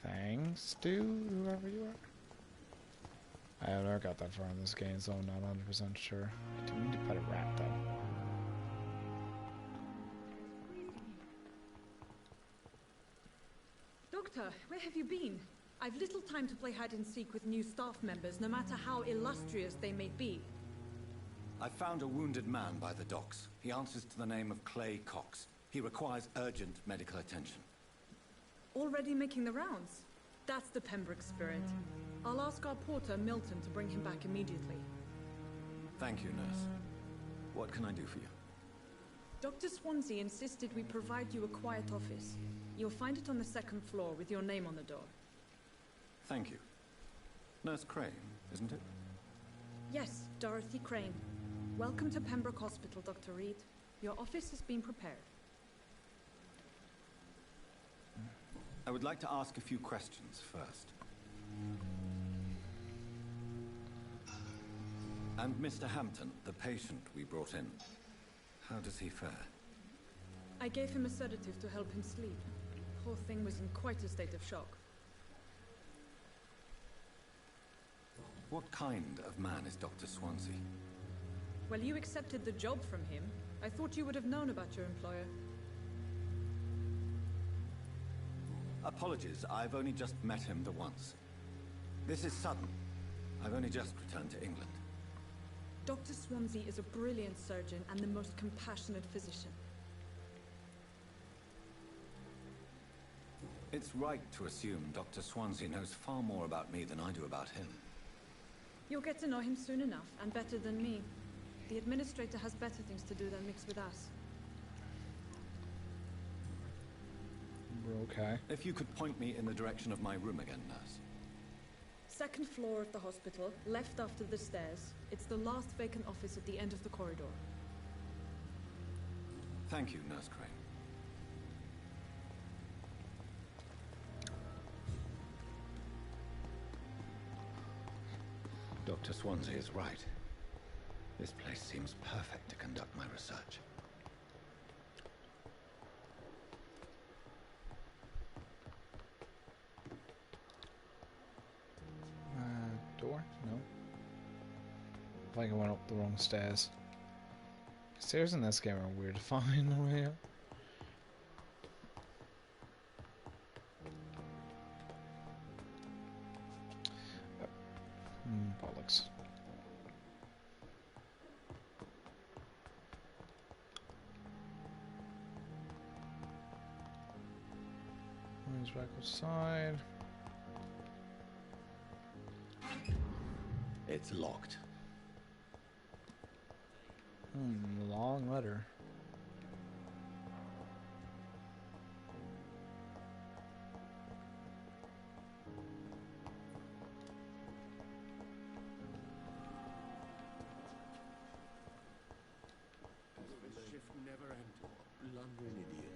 Thanks, dude, whoever you are. I have never got that far in this game, so I'm not 100% sure. I do need to pet a rat, though. Doctor, where have you been? I've little time to play hide and seek with new staff members, no matter how illustrious they may be. I found a wounded man by the docks. He answers to the name of Clay Cox. He requires urgent medical attention. Already making the rounds? That's the Pembroke spirit. I'll ask our porter, Milton, to bring him back immediately. Thank you, nurse. What can I do for you? Dr. Swansea insisted we provide you a quiet office. You'll find it on the second floor with your name on the door. Thank you. Nurse Crane, isn't it? Yes, Dorothy Crane. Welcome to Pembroke Hospital, Dr. Reed. Your office has been prepared. I would like to ask a few questions first. And Mr. Hampton, the patient we brought in, how does he fare? I gave him a sedative to help him sleep. Poor thing was in quite a state of shock. What kind of man is Dr. Swansea? Well, you accepted the job from him. I thought you would have known about your employer. Apologies, I've only just met him the once. This is sudden. I've only just returned to England. Dr. Swansea is a brilliant surgeon and the most compassionate physician. It's right to assume Dr. Swansea knows far more about me than I do about him. You'll get to know him soon enough, and better than me. The administrator has better things to do than mix with us. Okay. If you could point me in the direction of my room again, nurse. Second floor of the hospital, left after the stairs. It's the last vacant office at the end of the corridor. Thank you, Nurse Crane. Dr. Swansea is right. This place seems perfect to conduct my research. Door? No. I think I went up the wrong stairs. Stairs in this game are weird to find the way up. Bollocks. He's back outside. It's locked. Long letter. The shift never ends. Blundering idiot.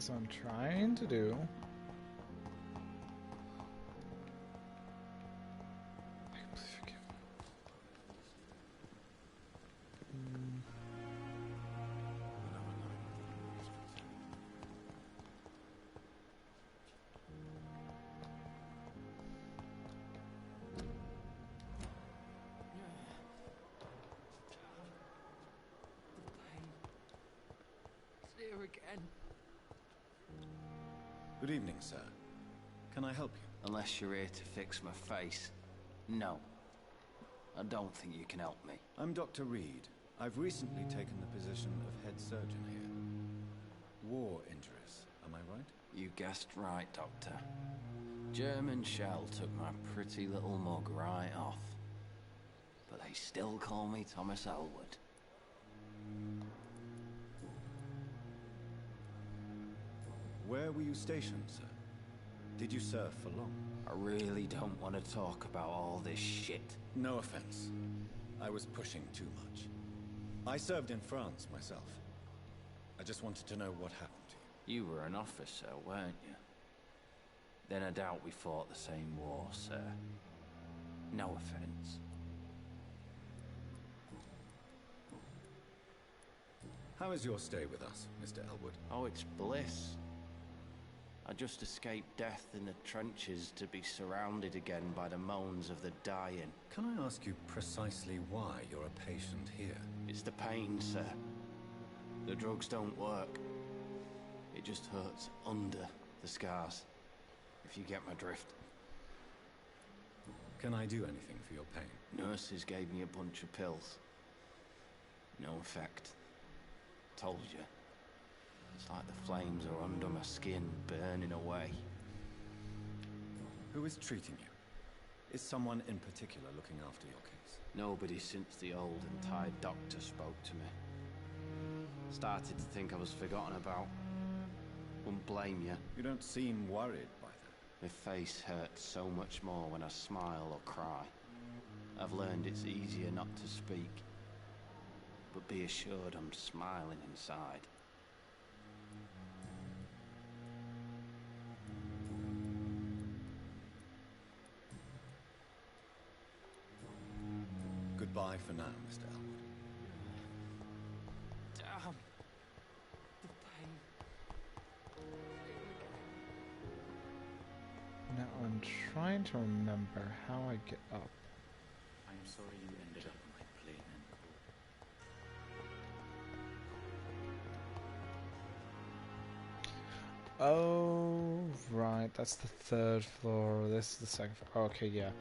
That's what I'm trying to do. Here again. Good evening, sir. Can I help you? Unless you're here to fix my face. No. I don't think you can help me. I'm Dr. Reed. I've recently taken the position of head surgeon here. War injuries, am I right? You guessed right, Doctor. German shell took my pretty little mug right off. But they still call me Thomas Elwood. Where were you stationed, sir? Did you serve for long? I really don't want to talk about all this shit. No offense. I was pushing too much. I served in France myself. I just wanted to know what happened to you. You were an officer, weren't you? Then I doubt we fought the same war, sir. No offense. How is your stay with us, Mr. Elwood? Oh, it's bliss. I just escaped death in the trenches to be surrounded again by the moans of the dying. Can I ask you precisely why you're a patient here? It's the pain, sir. The drugs don't work. It just hurts under the scars, if you get my drift. Can I do anything for your pain? Nurses gave me a bunch of pills. No effect. Told you. It's like the flames are under my skin, burning away. Who is treating you? Is someone in particular looking after your case? Nobody since the old and tired doctor spoke to me. Started to think I was forgotten about. Wouldn't blame you. You don't seem worried by that. My face hurts so much more when I smile or cry. I've learned it's easier not to speak. But be assured I'm smiling inside. Goodbye for now, Mr. Elwood. Damn. The pain. Now I'm trying to remember how I get up. I am sorry you ended up like Plain. Oh, right. That's the third floor. This is the second floor. Okay, yeah.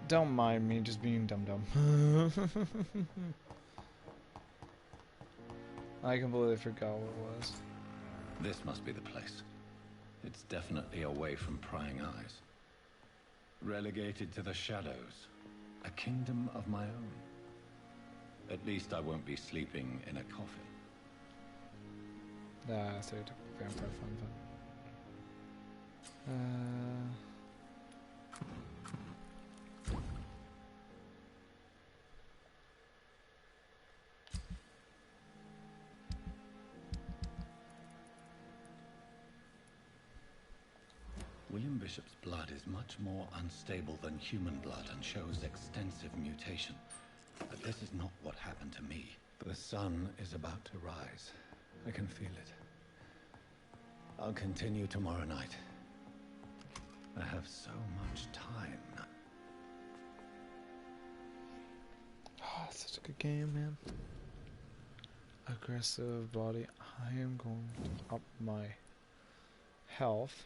Don't mind me just being dumb. I completely forgot what it was. This must be the place. It's definitely away from prying eyes. Relegated to the shadows. A kingdom of my own. At least I won't be sleeping in a coffin. So it took vampire fun. William Bishop's blood is much more unstable than human blood and shows extensive mutation. But this is not what happened to me. The sun is about to rise. I can feel it. I'll continue tomorrow night. I have so much time now. Oh, it's such a good game, man. Aggressive body. I am going to up my health.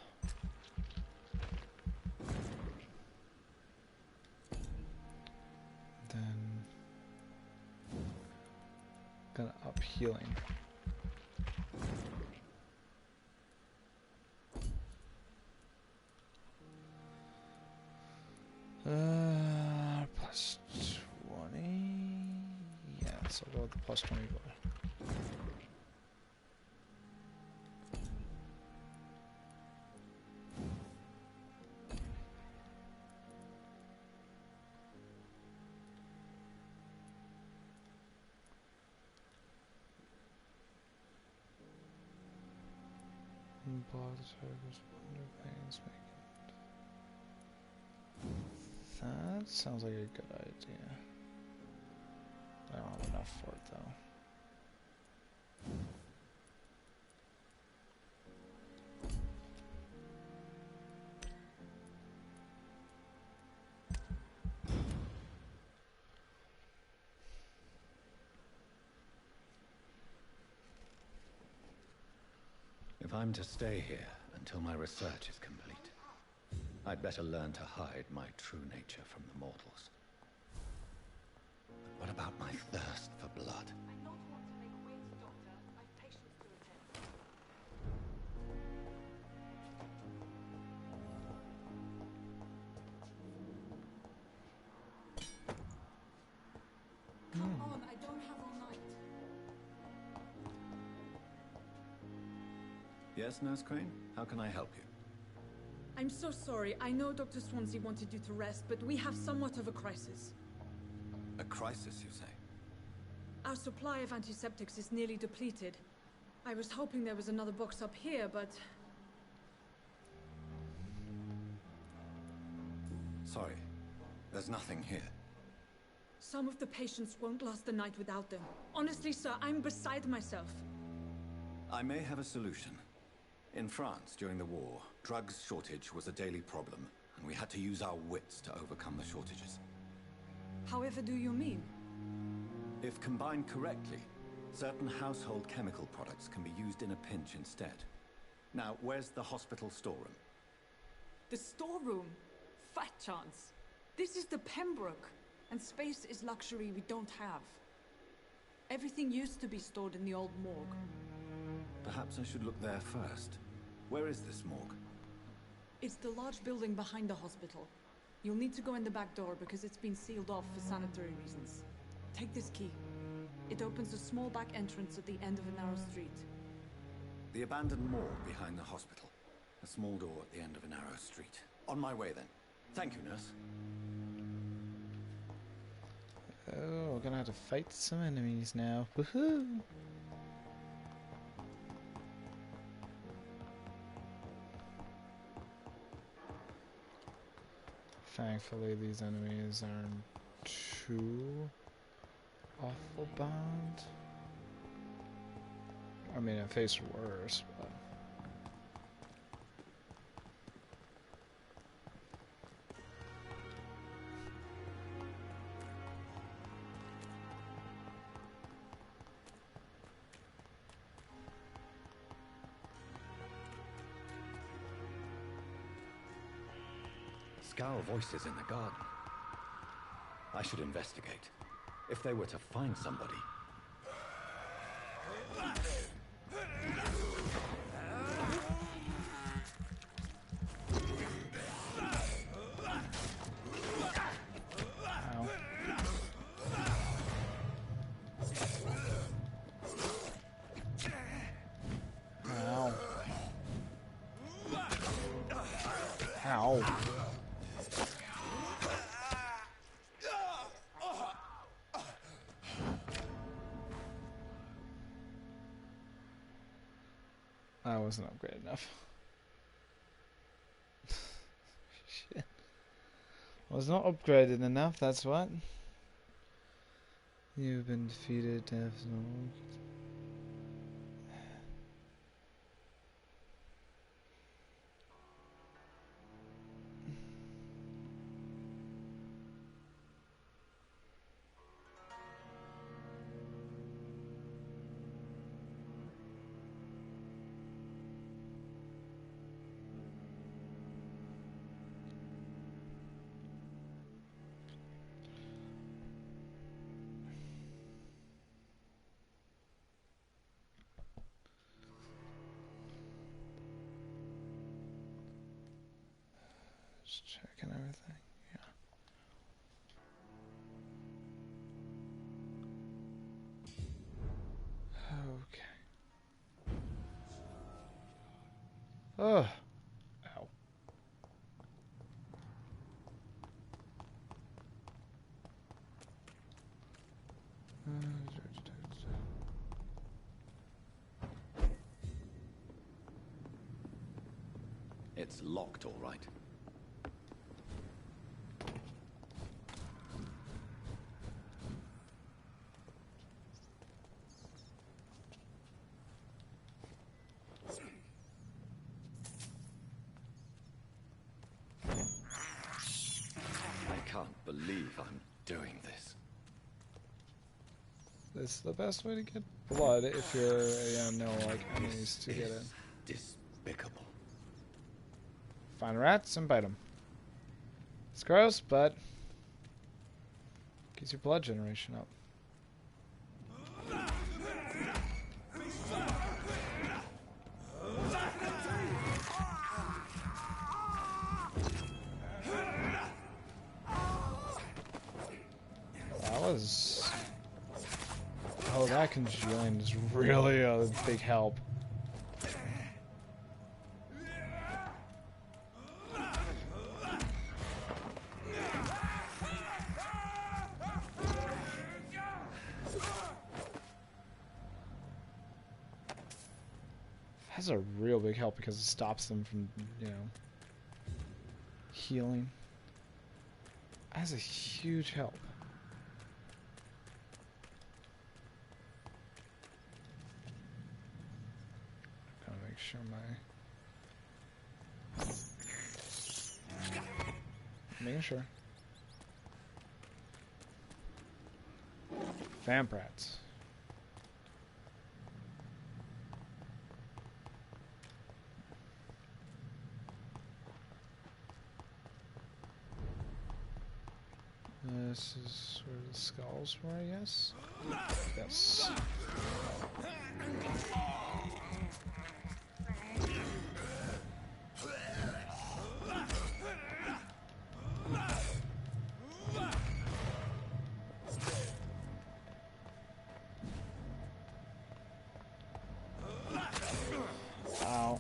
Then gonna up healing. Plus 20. Yeah, so I'll go with the plus 20 bar. block the target's pains making. That sounds like a good idea. I don't have enough for it though. If I'm to stay here until my research is complete, I'd better learn to hide my true nature from the mortals. But what about my thirst for blood? Come on, I don't have all night. Yes, Nurse Crane? How can I help you? I'm so sorry. I know Dr. Swansea wanted you to rest, but we have somewhat of a crisis. A crisis, you say? Our supply of antiseptics is nearly depleted. I was hoping there was another box up here, but... Sorry, there's nothing here. Some of the patients won't last the night without them. Honestly, sir, I'm beside myself. I may have a solution. In France, during the war, drugs shortage was a daily problem, and we had to use our wits to overcome the shortages. However do you mean? If combined correctly, certain household chemical products can be used in a pinch instead. Now, where's the hospital storeroom? The storeroom? Fat chance. This is the Pembroke, and space is luxury we don't have. Everything used to be stored in the old morgue. Perhaps I should look there first. Where is this morgue? It's the large building behind the hospital. You'll need to go in the back door because it's been sealed off for sanitary reasons. Take this key. It opens a small back entrance at the end of a narrow street. The abandoned morgue behind the hospital. A small door at the end of a narrow street. On my way then. Thank you, nurse. Oh, we're gonna have to fight some enemies now. Woohoo! Thankfully, these enemies aren't too awful bad. I mean, I faced worse, but... Scowl voices in the garden. I should investigate. If they were to find somebody... Ow. Ow. I wasn't upgraded enough. Shit. I was not upgraded enough, that's what. You've been defeated, Devs. Just checking everything. Yeah. Okay. Oh. Ow. It's locked, all right. I can't believe I'm doing this. This is the best way to get blood if you're, no, like, enemies to get it. Despicable. Find rats and bite them. It's gross, but gets your blood generation up. That was... Oh, that congealing is really a big help. Has a real big help because it stops them from, healing. Has a huge help. Gotta make sure making sure. Vamp rats. This is where the skulls were, I guess? Yes. Ow.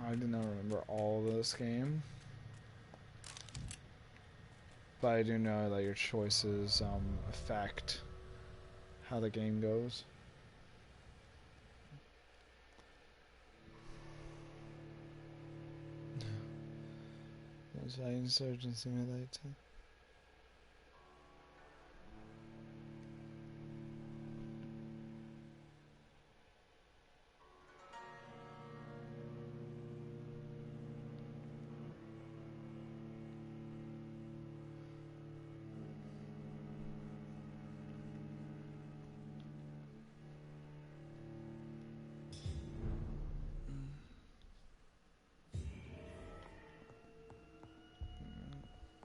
I do not remember all of this game, but I do know that your choices affect how the game goes. There's that Insurgent Simulator.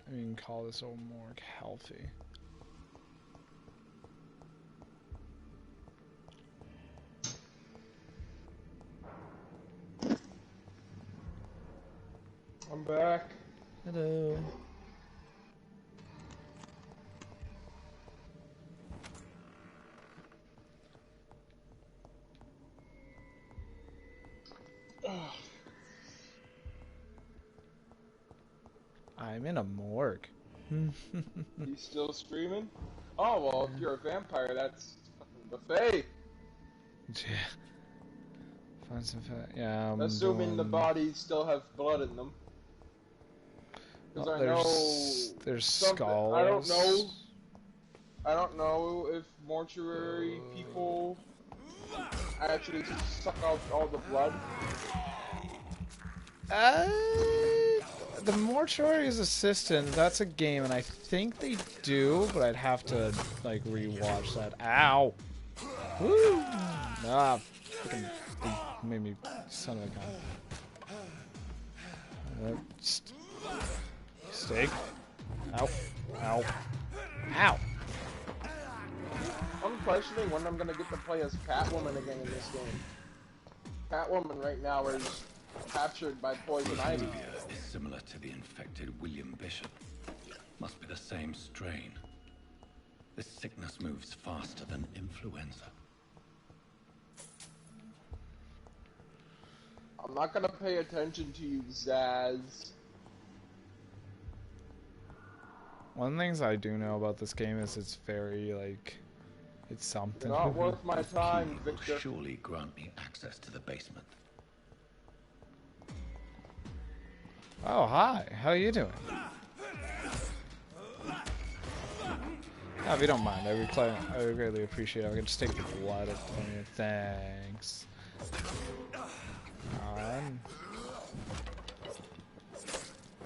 I mean, call this old morgue healthy. I'm back. Hello. I'm in a morgue. You still screaming? Oh, well, if you're a vampire, that's fucking buffet. Yeah. Find some fat. Yeah, Assuming the bodies still have blood in them. Because Well, I know there's something- skulls. I don't know if mortuary people actually suck out all the blood. The Mortuary's Assistant, that's a game, and I think they do, but I'd have to, like, rewatch that. Ow! Woo! Ah, freaking made me son of a gun. Steak. Ow. Ow. Ow! I'm questioning when I'm gonna get to play as Catwoman again in this game. Catwoman right now is captured by Poison Ivy. Behavior is similar to the infected William Bishop. Must be the same strain. This sickness moves faster than influenza. I'm not gonna pay attention to you, Zaz. One of the things I do know about this game is it's very, like, it's something. Not worth my time, Will Victor. surely grant me access to the basement. Oh, hi. How are you doing? Oh, if you don't mind, I would greatly appreciate it. I could just take the blood from you. Thanks.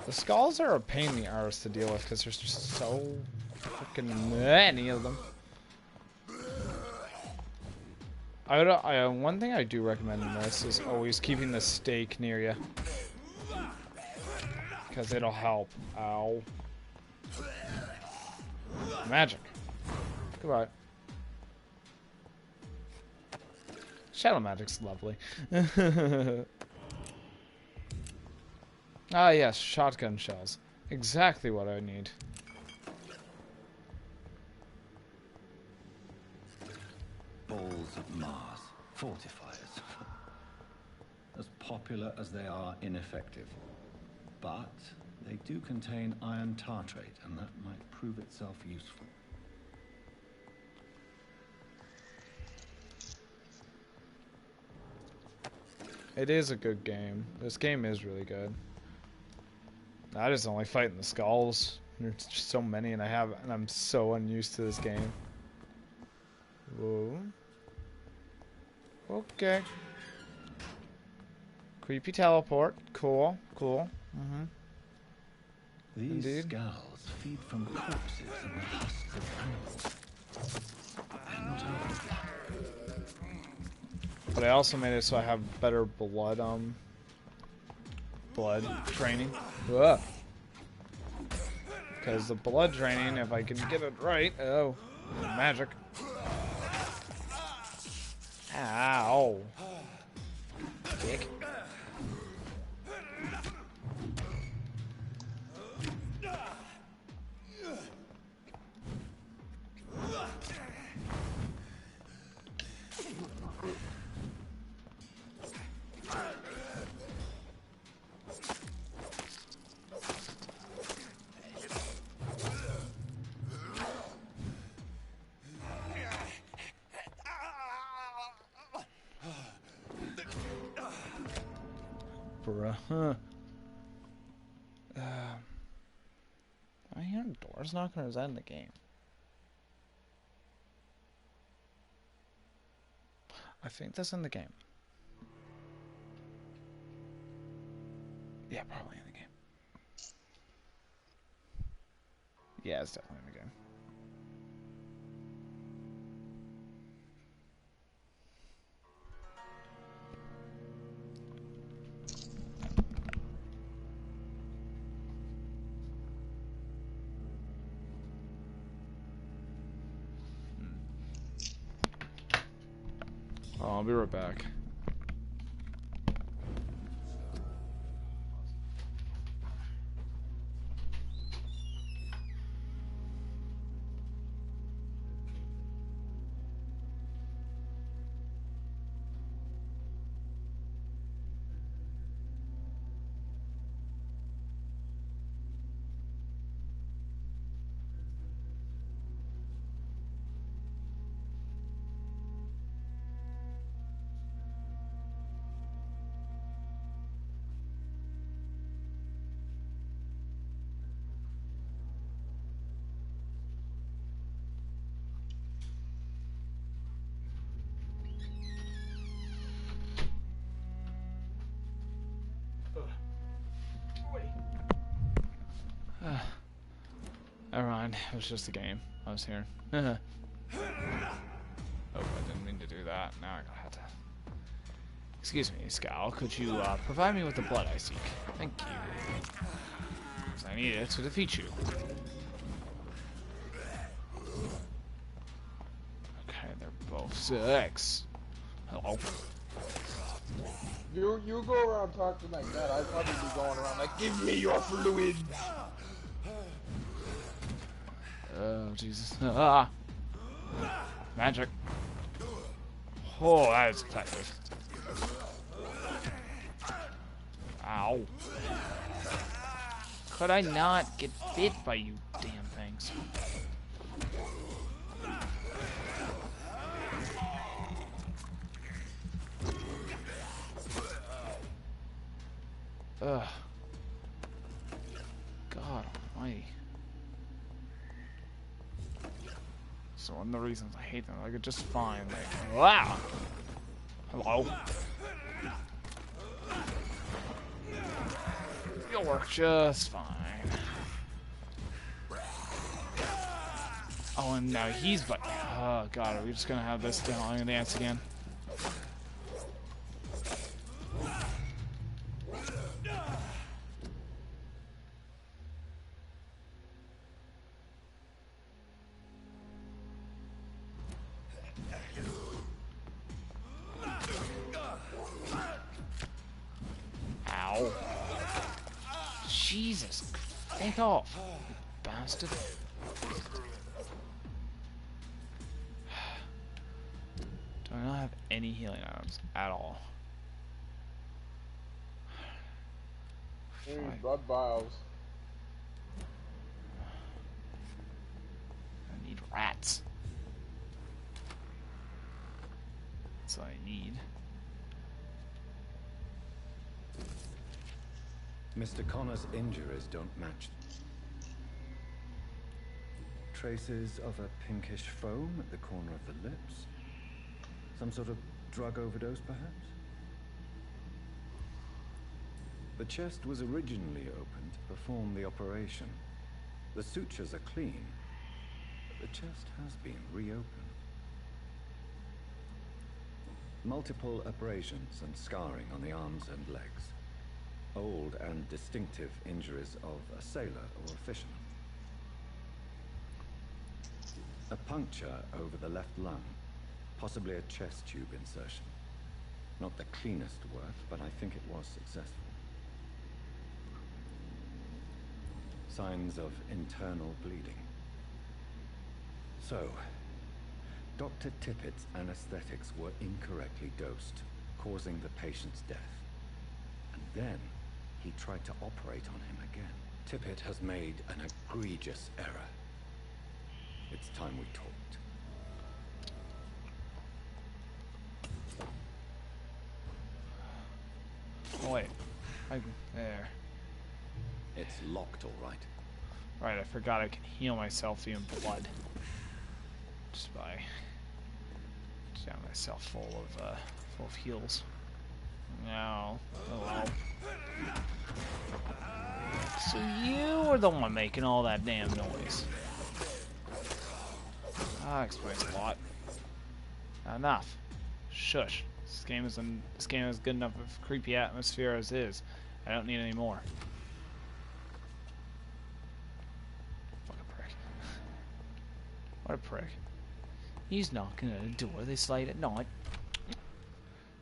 The skulls are a pain in the arse to deal with because there's just so freaking many of them. One thing I do recommend in this is always keeping the stake near you. Because it'll help. Ow. Magic. Goodbye. Shadow magic's lovely. Ah yes, shotgun shells. Exactly what I need. Balls of Mars. Fortifiers. As popular as they are ineffective. But they do contain iron tartrate, and that might prove itself useful. It is a good game. This game is really good. I just only fighting the skulls. There's just so many, and I'm so unused to this game. Whoa. Okay. Creepy teleport. Cool. Cool. Mm-hmm. These Indeed. skulls feed from corpses and the husks of animals. And not only blood. But I also made it so I have better blood draining. Because the blood draining, if I can get it right, oh, magic. Ow. Dick. Bruh. I hear doors knocking, or is that in the game? I think that's in the game. Yeah, probably in the game. Yeah, it's definitely in the game. I'll be right back. Never mind. It was just a game I was hearing. Oh, I didn't mean to do that. Now I have to... Excuse me, Scowl. Could you provide me with the blood I seek? Thank you. Because I need it to defeat you. Okay, they're both 6. Hello. You go around talking like that. I'd probably be going around like, give me your fluid. Oh, Jesus. Ah! Magic. Oh, that is effective. Ow. Could I not get bit by you damn things? Ugh. God almighty. So one of the reasons I hate them, like, it's just fine. Like, wow. Hello. You'll work just fine. Oh, and now he's but. Oh God, are we just gonna have this dance again? Ow. Jesus. Take off, you bastard. Do I not have any healing items at all? Blood vials. I need rats. That's all I need. Mr. Connor's injuries don't match. Traces of a pinkish foam at the corner of the lips. Some sort of drug overdose, perhaps? The chest was originally opened to perform the operation. The sutures are clean, but the chest has been reopened. Multiple abrasions and scarring on the arms and legs. Old and distinctive injuries of a sailor or a fisherman. A puncture over the left lung, possibly a chest tube insertion. Not the cleanest work, but I think it was successful. Signs of internal bleeding. So, Dr. Tippett's anesthetics were incorrectly dosed, causing the patient's death. And then he tried to operate on him again. Tippett has made an egregious error. It's time we talked. Oh, wait. There. It's locked, all right. Right, I forgot I can heal myself via blood. Just by... Jam myself full of heals. No. Hello. So you were the one making all that damn noise. That explains a lot. Enough. Shush. This game is good enough of a creepy atmosphere as is. I don't need any more. Fucking prick. What a prick. He's knocking at a door this late at night.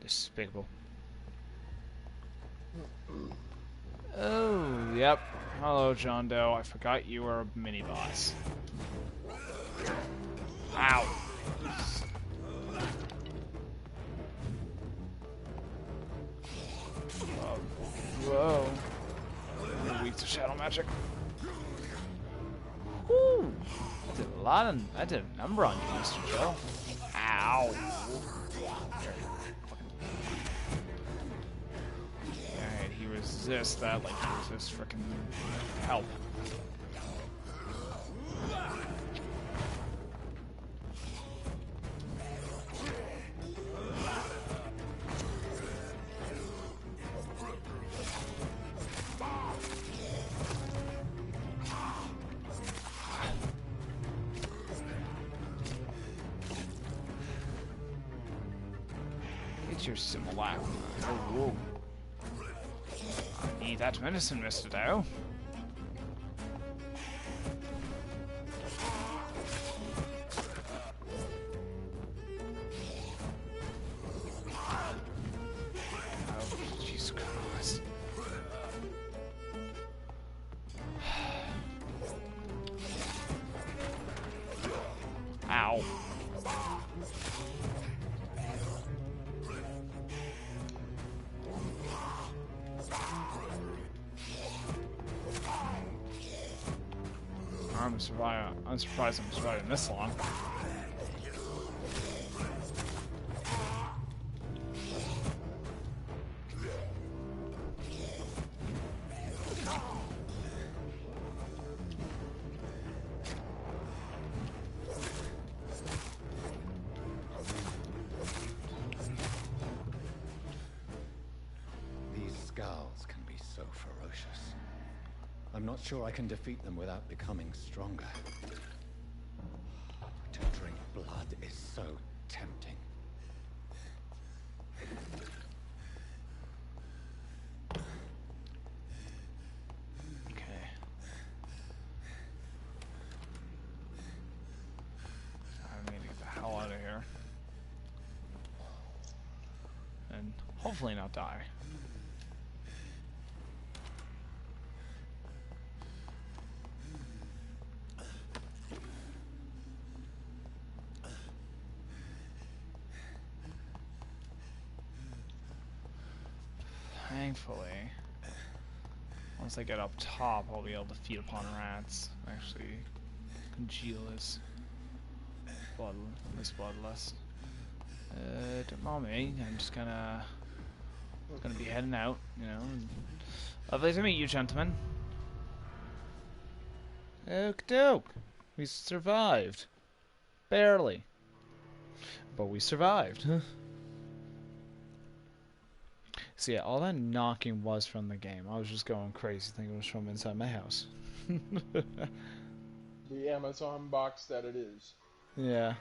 Despicable. Oh, yep. Hello, John Doe. I forgot you were a mini-boss. Ow. Whoa. You're weak to shadow magic. Woo! I did a number on you, Mr. Joe. Ow. Alright, he resists that like he resists frickin' help. Get your Similac. Oh, I need that medicine, Mr. Doe. Oh, Jesus Christ. Ow. I'm surprised I'm surviving this long. These skulls can be so ferocious. I'm not sure I can defeat them without becoming stronger. To drink blood is so tempting. Okay. I need to get the hell out of here. And hopefully not die. Thankfully, once I get up top, I'll be able to feed upon rats. Actually, congeal his bloodlust. Don't mind me. I'm just gonna be heading out. You know. Lovely to meet you, gentlemen. Oak doke. We survived. Barely. But we survived. So yeah, all that knocking was from the game. I was just going crazy thinking it was from inside my house. The Amazon box that it is. Yeah.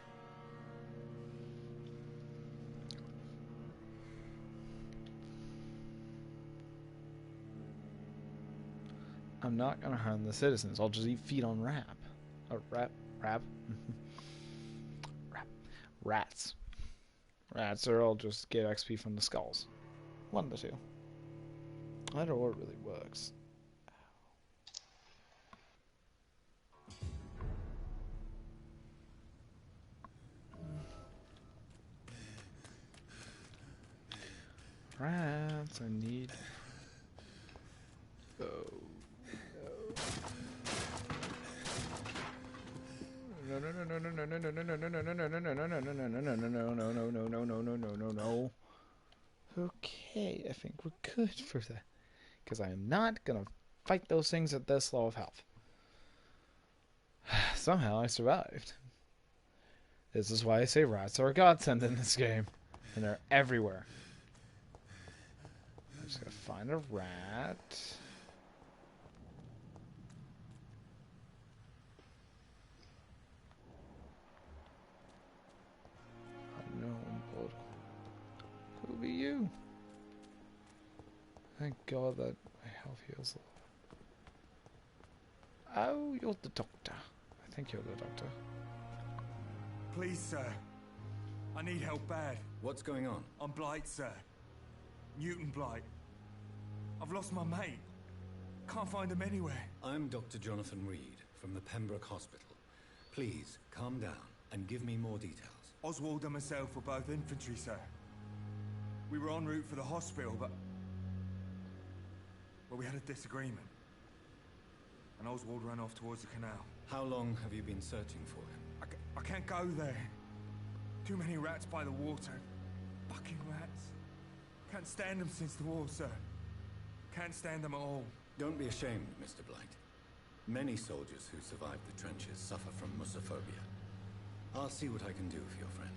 I'm not gonna harm the citizens. I'll just eat feed on rap. Rats. Rats, or I'll just get XP from the skulls. One of the two. Either or really works. Rats, I need. Oh. No. No. Okay, I think we're good for that. Because I am not gonna fight those things at this low of health. Somehow I survived. This is why I say rats are a godsend in this game. And they're everywhere. I'm just gonna find a rat. Unknown blood. Who'll be you? Thank God that my health heals. Oh, you're the doctor. I think you're the doctor. Please, sir. I need help bad. What's going on? I'm Blight, sir. Newton Blight. I've lost my mate. Can't find him anywhere. I'm Dr. Jonathan Reed from the Pembroke Hospital. Please, calm down and give me more details. Oswald and myself were both infantry, sir. We were en route for the hospital, but... well, we had a disagreement. And Oswald ran off towards the canal. How long have you been searching for him? I can't go there. Too many rats by the water. Fucking rats. Can't stand them since the war, sir. Can't stand them at all. Don't be ashamed, Mr. Blight. Many soldiers who survived the trenches suffer from musophobia. I'll see what I can do for your friend.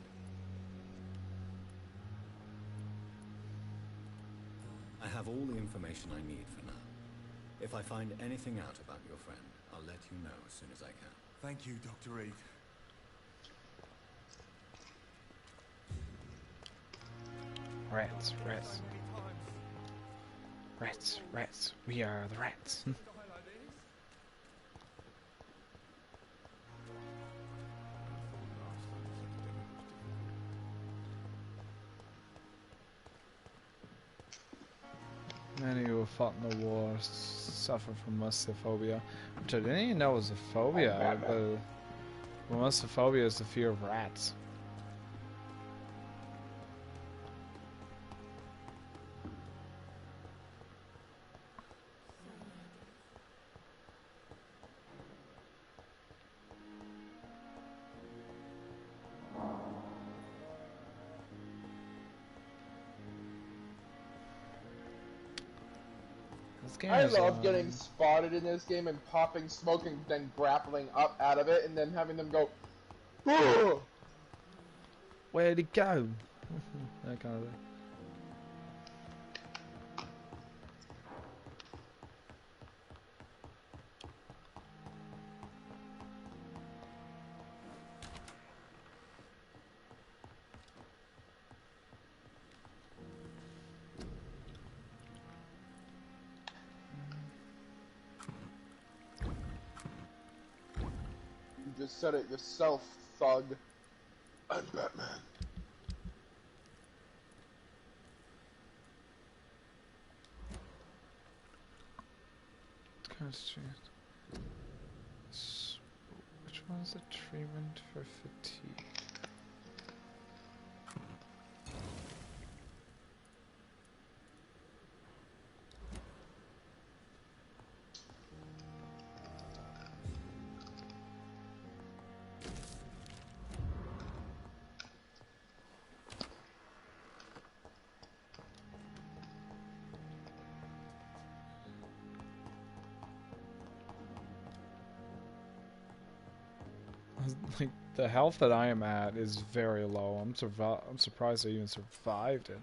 I have all the information I need for now. If I find anything out about your friend, I'll let you know as soon as I can. Thank you, Dr. Reed. Rats, rats. Rats, rats. We are the rats. Many who fought in the war suffer from mussophobia, which I didn't even know was a phobia, but mussophobia is the fear of rats. I love getting spotted in this game and popping smoke and then grappling up out of it and then having them go, "Ugh!" Where'd it go? That kind of thing. You just said it yourself, thug. I'm Batman. Which one's the treatment for fatigue? Like, the health that I am at is very low. I'm surprised I even survived it.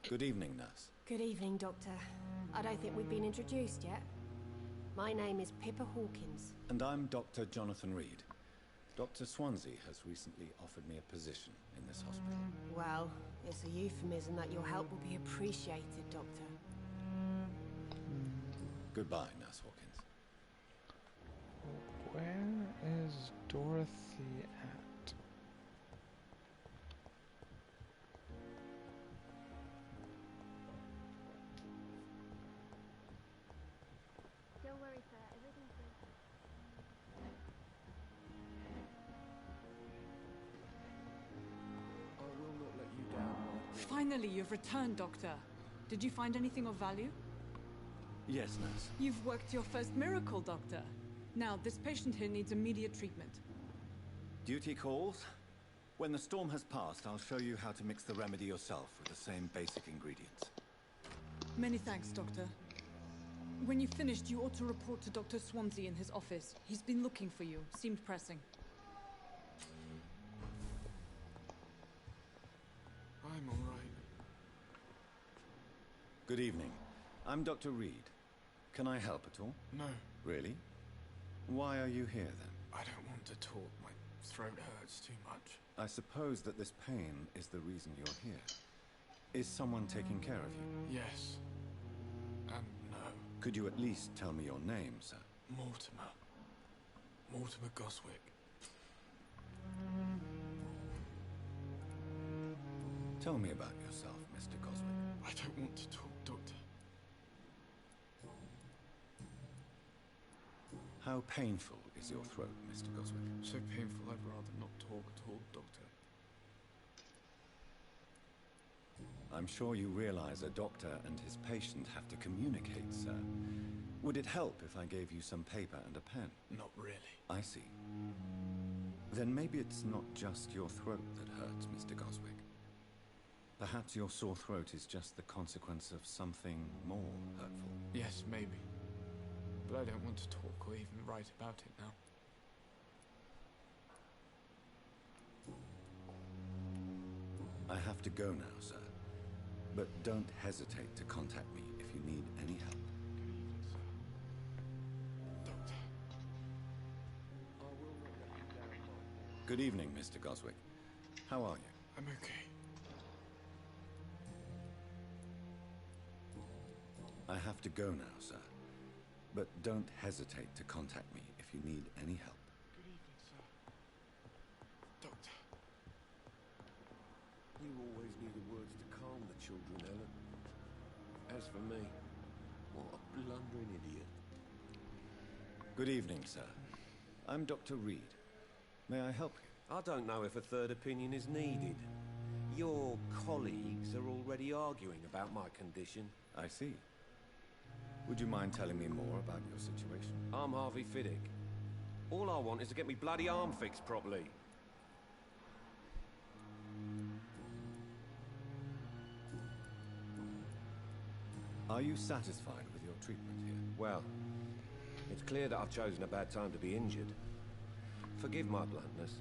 Good evening, nurse. Good evening, Doctor. I don't think we've been introduced yet. My name is Pippa Hawkins. And I'm Dr. Jonathan Reed. Dr. Swansea has recently offered me a position in this hospital. Well, it's a euphemism that your help will be appreciated, Doctor. Goodbye, Nurse Hawkins. Where is Dorothy at? Don't worry, sir. Everything's good. I will not let you down. Finally, you've returned, Doctor. Did you find anything of value? Yes, nurse. You've worked your first miracle, Doctor. Now, this patient here needs immediate treatment. Duty calls. When the storm has passed, I'll show you how to mix the remedy yourself with the same basic ingredients. Many thanks, Doctor. When you've finished, you ought to report to Dr. Swansea in his office. He's been looking for you. Seemed pressing. I'm alright. Good evening. I'm Dr. Reed. Can I help at all? No. Really? Why are you here then? I don't want to talk. My throat hurts too much. I suppose that this pain is the reason you're here. Is someone taking care of you? Yes. And no. Could you at least tell me your name, sir? Mortimer. Mortimer Goswick. Tell me about yourself, Mr. Goswick. I don't want to talk, Doctor. How painful is your throat, Mr. Goswick? So painful, I'd rather not talk at all, Doctor. I'm sure you realize a doctor and his patient have to communicate, sir. Would it help if I gave you some paper and a pen? Not really. I see. Then maybe it's not just your throat that hurts, Mr. Goswick. Perhaps your sore throat is just the consequence of something more hurtful. Yes, maybe. But I don't want to talk or even write about it now. I have to go now, sir. But don't hesitate to contact me if you need any help. Good evening, Mr. Goswick. How are you? I'm okay. I have to go now, sir. But don't hesitate to contact me if you need any help. Good evening, sir. Doctor. You always needed words to calm the children, Ellen. As for me, what a blundering idiot. Good evening, sir. I'm Dr. Reed. May I help you? I don't know if a third opinion is needed. Your colleagues are already arguing about my condition. I see. Would you mind telling me more about your situation? I'm Harvey Fiddick. All I want is to get me bloody arm fixed properly. Are you satisfied with your treatment here? Well, it's clear that I've chosen a bad time to be injured. Forgive my bluntness,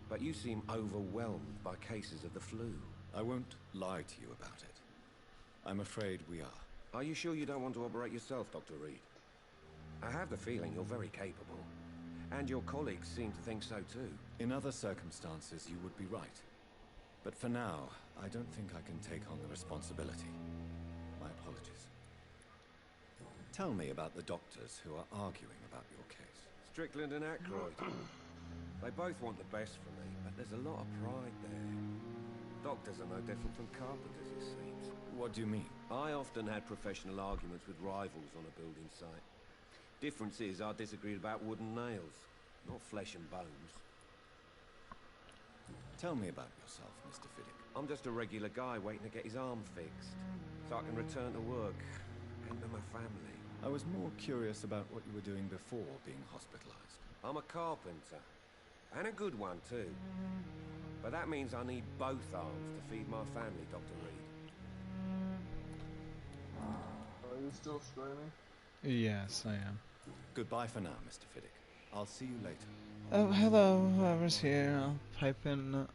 but you seem overwhelmed by cases of the flu. I won't lie to you about it. I'm afraid we are. Are you sure you don't want to operate yourself, Dr. Reed? I have the feeling you're very capable. And your colleagues seem to think so too. In other circumstances, you would be right. But for now, I don't think I can take on the responsibility. My apologies. Tell me about the doctors who are arguing about your case. Strickland and Aykroyd. They both want the best for me, but there's a lot of pride there. Doctors are no different from carpenters, it seems. What do you mean? I often had professional arguments with rivals on a building site. Difference is I disagreed about wooden nails, not flesh and bones. Tell me about yourself, Mr. Fiddick. I'm just a regular guy waiting to get his arm fixed, so I can return to work and to my family. I was more curious about what you were doing before being hospitalized. I'm a carpenter, and a good one too. But that means I need both arms to feed my family, Dr. Reed. Are you still streaming? Yes, I am. Goodbye for now, Mr. Fiddick. I'll see you later. Oh, hello, whoever's here. I'll type in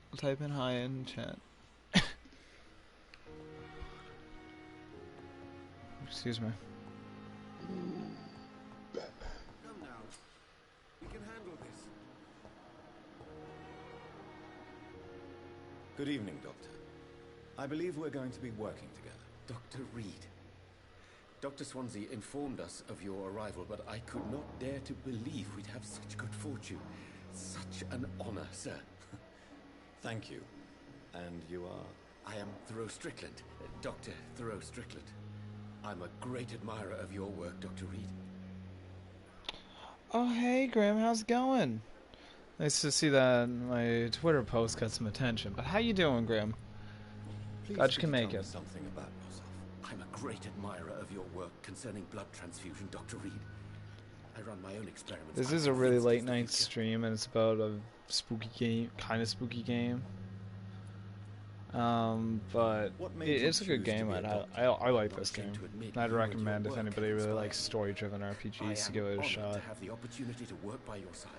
hi in chat. Excuse me. Come now. We can handle this. Good evening, Doctor. I believe we're going to be working together. Dr. Reed. Dr. Swansea informed us of your arrival, but I could not dare to believe we'd have such good fortune. Such an honor, sir. Thank you. And you are? I am Thoreau Strickland, Dr. Thoreau Strickland. I'm a great admirer of your work, Dr. Reed. Oh, hey, Graham, how's it going? Nice to see that my Twitter post got some attention. But how you doing, Graham? Glad you can make it. Something about yourself. I'm a great admirer of your work concerning blood transfusion, Dr. Reed. I run my own experiments. This is a really late night stream, and it's about a spooky game, kind of spooky game. But it's a good game. I like this game. I'd recommend if anybody really likes story-driven RPGs to give it a shot. To have the opportunity to work by your side.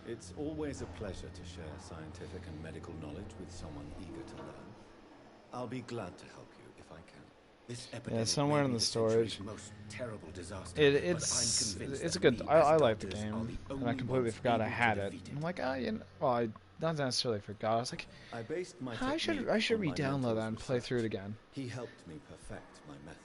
It's always a pleasure to share scientific and medical knowledge with someone eager to learn. I'll be glad to help you if I can. This epidemic somewhere in the storage. Most terrible disaster, it's a good. I like the game, and I completely forgot I had it. I'm like, I not necessarily forgot. I was like, I based my I should re-download that and play through it again. He helped me perfect my method.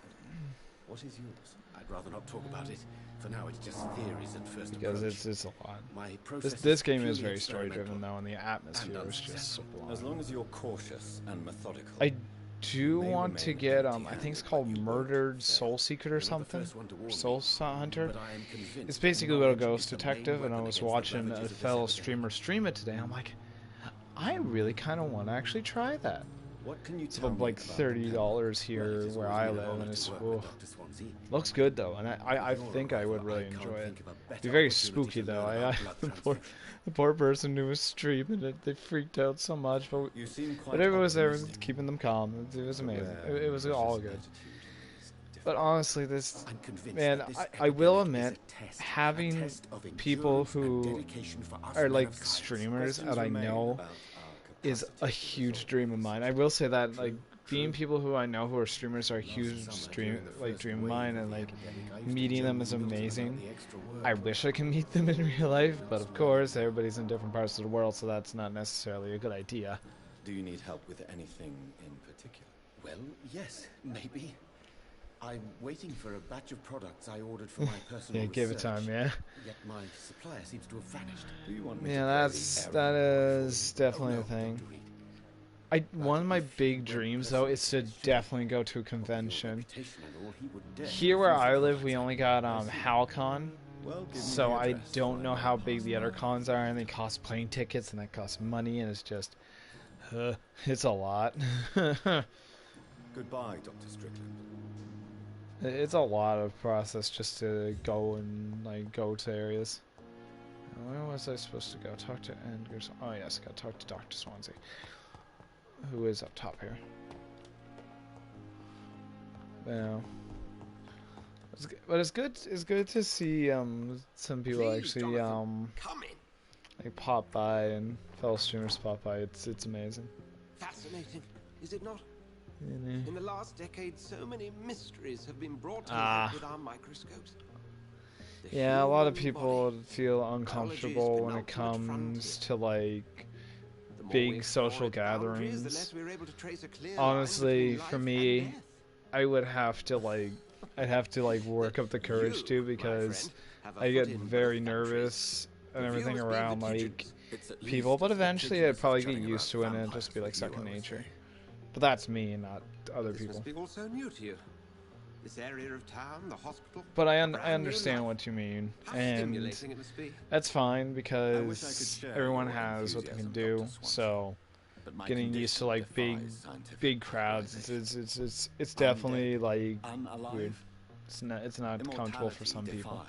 What is yours? I'd rather not talk about it. For now, it's just theories at first because approach. it's a lot. My process This game is very story-driven though, and the atmosphere is just sublime. As long as you're cautious and methodical. I do want to get I think it's called Murdered Soul Secret or something. Soul Hunter. It's basically about a ghost detective, and I was watching a fellow streamer stream it today. And I'm like, I really kind of want to actually try that. What can you it's about like $30 here where I live, and it's looks good though, and I think I would really enjoy it. It'd be very spooky though. The poor person who was streaming it, they freaked out so much, but whatever was there was keeping them calm. It was amazing. It was all good. But honestly, I will admit, having people who are like streamers and I know is a huge dream of mine. I will say that, like, being people who I know who are streamers are a huge dream of mine, and like meeting them is amazing. I wish I could meet them in real life, but of course everybody's in different parts of the world, so that's not necessarily a good idea. Do you need help with anything in particular? Well, yes, maybe. I'm waiting for a batch of products I ordered for my personal Yeah, give it time, yeah. Yet my supplier seems to have vanished. Do you want me Yeah, that is definitely a thing. One of my big dreams, though, is to definitely go to a convention. Here where I live, we only got HalCon, so I don't know how big the other cons are, and they cost plane tickets, and that costs money, and it's just, it's a lot. Goodbye, Dr. Strickland. It's a lot of process just to go and like go to areas. Where was I supposed to go? Talk to Edgar. Oh yes, I got to talk to Dr. Swansea, who is up top here. Yeah. But it's good. It's good to see some people actually like pop by, and fellow streamers pop by. It's amazing. Fascinating, is it not? Really? In the last decade, so many mysteries have been brought to light with our microscopes. Yeah, a lot of people feel uncomfortable when it comes to like big social gatherings. Honestly, for me, I would have to like, I'd have to like work up the courage too, because I get very nervous and everything around like people. But eventually, I'd probably get used to it and it'd just be like second nature. But that's me, not other people. This must be all so new to you. This area of town, the hospital. But I understand what you mean, and that's fine because everyone has what they can do. So getting used to like big crowds, it's definitely like weird. It's not comfortable for some people.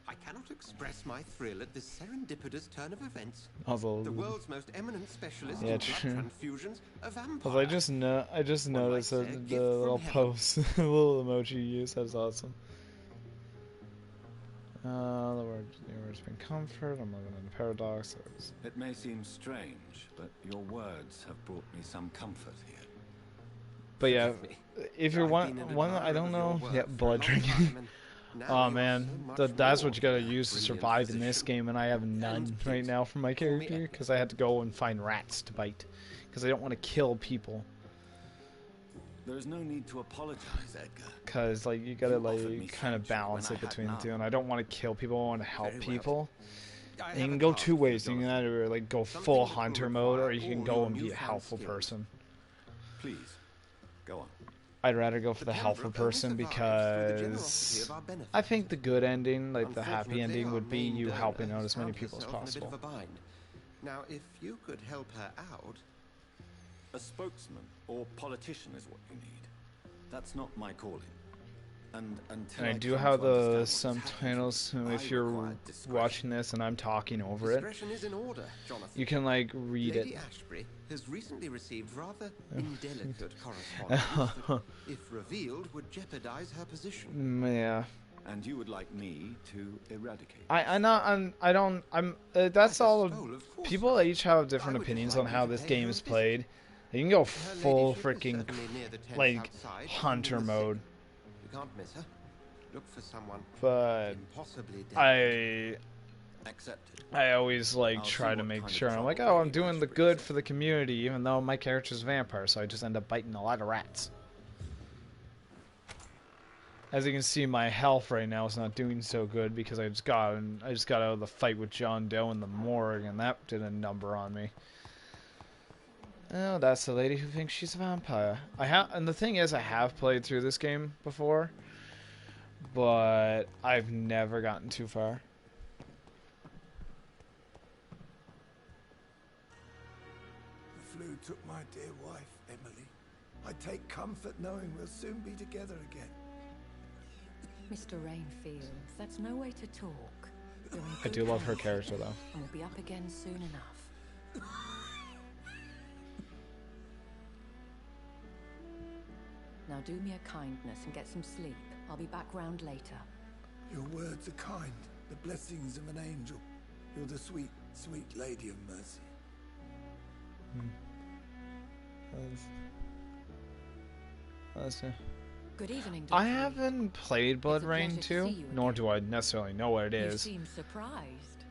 I cannot express my thrill at this serendipitous turn of events. Although the world's most eminent specialist in blood transfusions, a vampire. Although I just noticed that the little post, the little emoji you use, that's awesome. The word's been comfort. I'm living in a paradox. It may seem strange, but your words have brought me some comfort here. But yeah, if you're one I don't know, yeah, blood drinking. Oh man, that's what you gotta use to survive in this game, and I have none right now for my character because I had to go and find rats to bite because I don't want to kill people. There is no need to apologize, Edgar. Because like you gotta like kind of balance it between the two, and I don't want to kill people. I want to help people. And you can go two ways. You can either like go full hunter mode, or you can go and be a helpful person. Please, go on. I'd rather go for the helpful person because I think the good ending, like the happy ending, would be you helping out as many people as possible. Now, if you could help her out, a spokesman or politician is what you need. That's not my calling. And I do have the subtitles, so if you're watching this and I'm talking over it, you can like read it. Lady Ashbury has recently received rather indelicate correspondence that, if revealed, would jeopardize her position. Yeah. And you would like me to eradicate? That's all. People each have different opinions on how this game is played. You can go full freaking like hunter mode. Can't miss her. Look for someone. But I always like try to make sure I'm like, oh, I'm doing the good for the community, even though my character's a vampire, so I just end up biting a lot of rats. As you can see, my health right now is not doing so good because I just got out of the fight with John Doe in the morgue, and that did a number on me. Oh, that's the lady who thinks she's a vampire. And the thing is, I have played through this game before, but I've never gotten too far. The flu took my dear wife, Emily. I take comfort knowing we'll soon be together again. Mr. Rainfield, that's no way to talk. I do love her character, though. And we'll be up again soon enough. Now do me a kindness and get some sleep. I'll be back round later. Your words are kind, the blessings of an angel. You're the sweet, sweet lady of mercy. Let's see. Good evening, I Dr. haven't played Blood Rain pleasure to 2, see you nor do I necessarily know what it You is. seem surprised.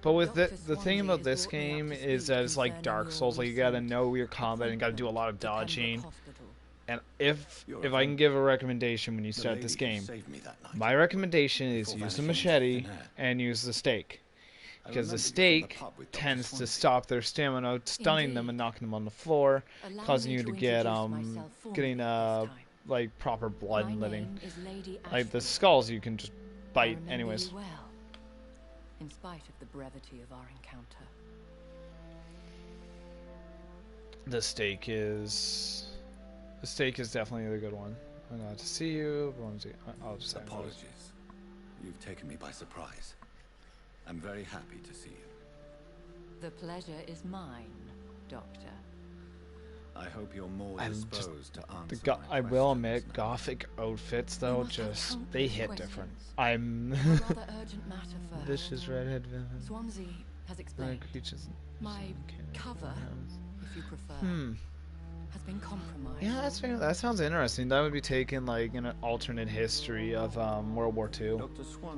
But with Dr. the thing Swansea about has this brought me up game to is speed that it's like concerning Dark your Souls, like you gotta recent know your combat and gotta do a lot of appointment to Pembroke dodging. Hospital. And if I can give a recommendation when you start this game, my recommendation is use the machete and use the stake. Because the stake tends to stop their stamina, stunning them and knocking them on the floor, Allow causing me you to to get introduce myself formally getting this time. like proper blood My letting. name is Lady Like the Ashford. skulls you can just I bite remember anyways. you well, in spite of the brevity of our encounter. The stake is definitely the good one. I'm glad to see you. I'll just say Apologies. You've taken me by surprise. I'm very happy to see you. The pleasure is mine, Doctor. I hope you're more I'm just disposed to answer I will admit, gothic outfits though just they hit different. I'm Rather urgent matter first. vicious redhead villain. Swansea has explained. Creatures. My cover, if you prefer, has been compromised. Yeah, that sounds interesting. That would be taken like in an alternate history of World War II.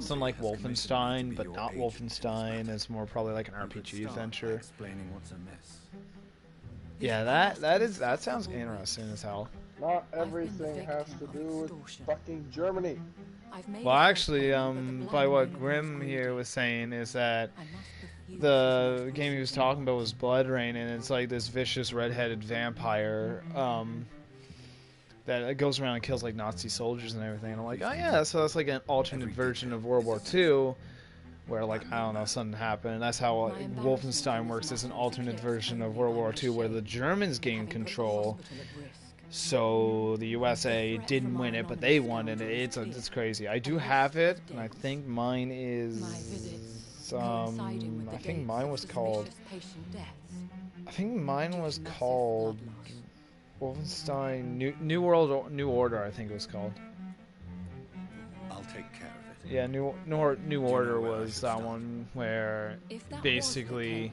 Something like Wolfenstein, but not Wolfenstein. It's more probably like an RPG adventure. Explaining what's amiss. Yeah, that sounds interesting as hell. Not everything has to do with fucking Germany. Well, actually, by what Grim here was saying is that the game he was talking about was Blood Rain, and it's like this vicious red-headed vampire that goes around and kills like Nazi soldiers and everything. And I'm like, oh yeah, so that's like an alternate version of World War II, where like I don't know, something happened. That's how Wolfenstein works. It's an alternate version of World War II where the Germans gained control. So the USA didn't win it, but they won it. It's crazy. I do have it, and I think mine is. I think mine was called. I think mine was called Wolfenstein New Order. I think it was called. I'll take care of it. Yeah, New Order was that one where basically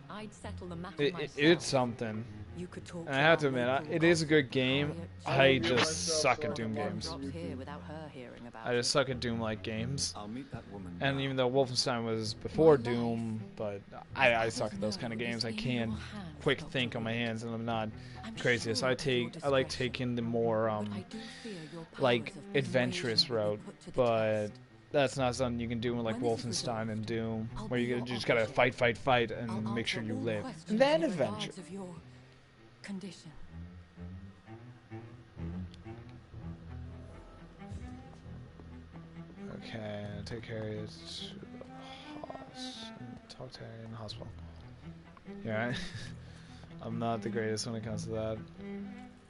I'd settle the matter it's something. You could talk And I have to admit, it is a good game. I just suck at Doom games. I just suck at Doom-like games. I'll meet that woman. And even though Wolfenstein was before Doom, but I suck at those kind of games. I can't quick think on my hands, and I'm not crazy. So I like taking the more like adventurous route, but that's not something you can do in like Wolfenstein and Doom, where you just gotta fight, and make sure you live, and then adventure. Condition. Okay, take care of it. Talk to her in the hospital. Yeah, I'm not the greatest when it comes to that.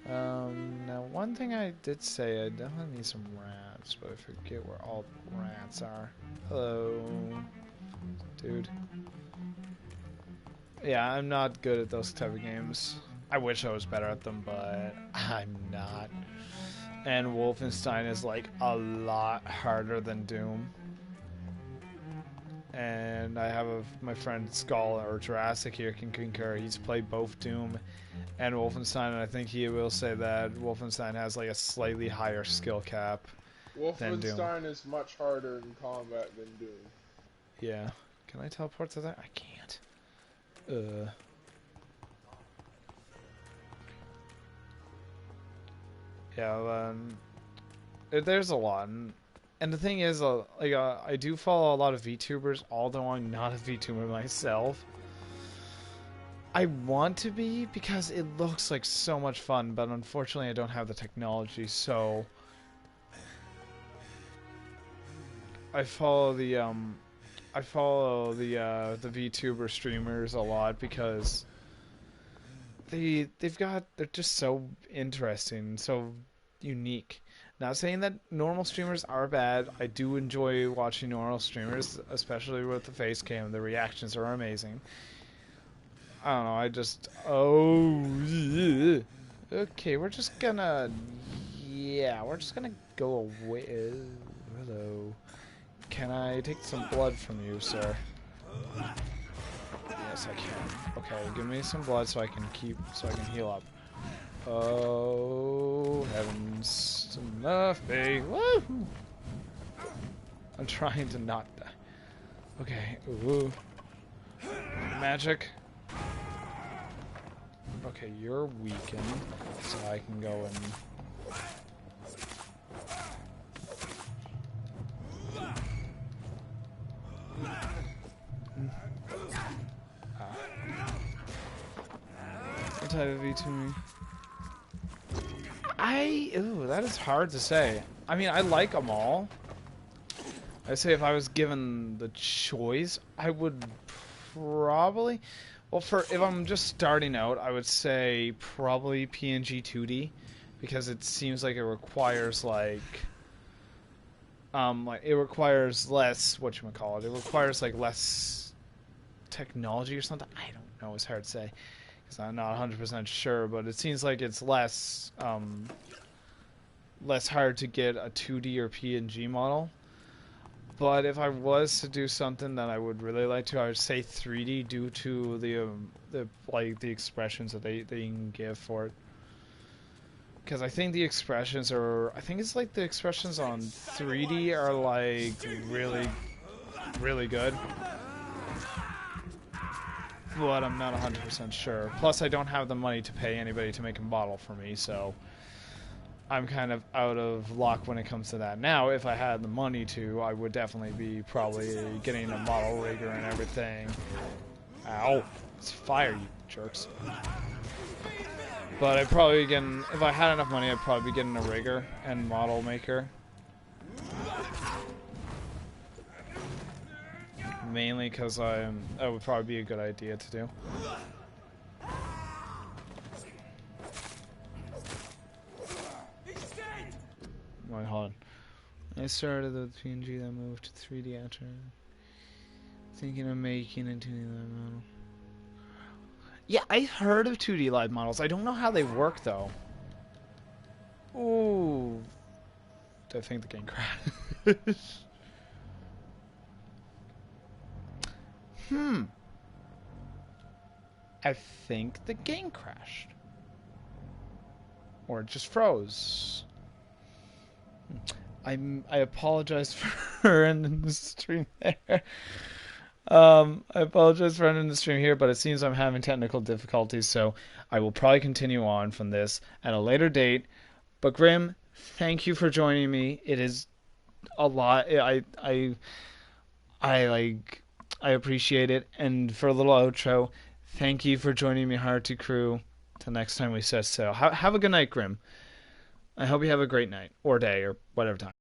Now one thing I did say, I definitely need some rats, but I forget where all the rats are. Hello, dude. Yeah, I'm not good at those type of games. I wish I was better at them, but I'm not. And Wolfenstein is like a lot harder than Doom. And I have my friend Skull or Jurassic here can concur. He's played both Doom and Wolfenstein, and I think he will say that Wolfenstein has like a slightly higher skill cap than Doom. Wolfenstein is much harder in combat than Doom. Yeah. Can I teleport to that? I can't. Yeah, there's a lot, and the thing is, I do follow a lot of VTubers, although I'm not a VTuber myself. I want to be because it looks like so much fun, but unfortunately, I don't have the technology. So I follow the VTuber streamers a lot because they're just so interesting, so unique. Not saying that normal streamers are bad. I do enjoy watching normal streamers, especially with the face cam. The reactions are amazing. I don't know, okay, we're just gonna go away. Hello. Can I take some blood from you, sir? Yes. best I can. Okay, give me some blood so I can heal up. Oh, heavens. Enough, babe. Woo! I'm trying to not die. Okay, ooh. Magic. Okay, you're weakened, so I can go and... What type of V2? Ooh, that is hard to say. I mean, I like them all. I say if I was given the choice, I would probably... Well, if I'm just starting out, I would say probably PNG 2D, because it seems like it requires like it requires less whatchamacallit. It requires like less technology or something. I don't know. It's hard to say because I'm not 100% sure, but it seems like it's less hard to get a 2D or PNG model. But if I was to do something that I would really like to, I would say 3D due to the expressions that they can give for it. Because I think the expressions are, I think it's like the expressions on 3D are like really, really good. But I'm not 100% sure. Plus I don't have the money to pay anybody to make a model for me, so I'm kind of out of luck when it comes to that. Now, if I had the money to, I would definitely be probably getting a model rigger and everything. Ow. It's fire, you jerks. But I'd probably if I had enough money, I'd probably be getting a rigger and model maker. Mainly because that would probably be a good idea to do. Wait, hold on. I started with PNG, then moved to 3D after. Thinking of making a 2D live model. Yeah, I heard of 2D live models. I don't know how they work though. Ooh. I think the game crashed. I think the game crashed. Or it just froze. I apologize for ending the stream there. I apologize for ending the stream here, but it seems I'm having technical difficulties, so I will probably continue on from this at a later date. But Grim, thank you for joining me. It is a lot. I appreciate it. And for a little outro, thank you for joining me, Hearty Crew. Till next time we set sail. Have a good night, Grim. I hope you have a great night, or day, or whatever time.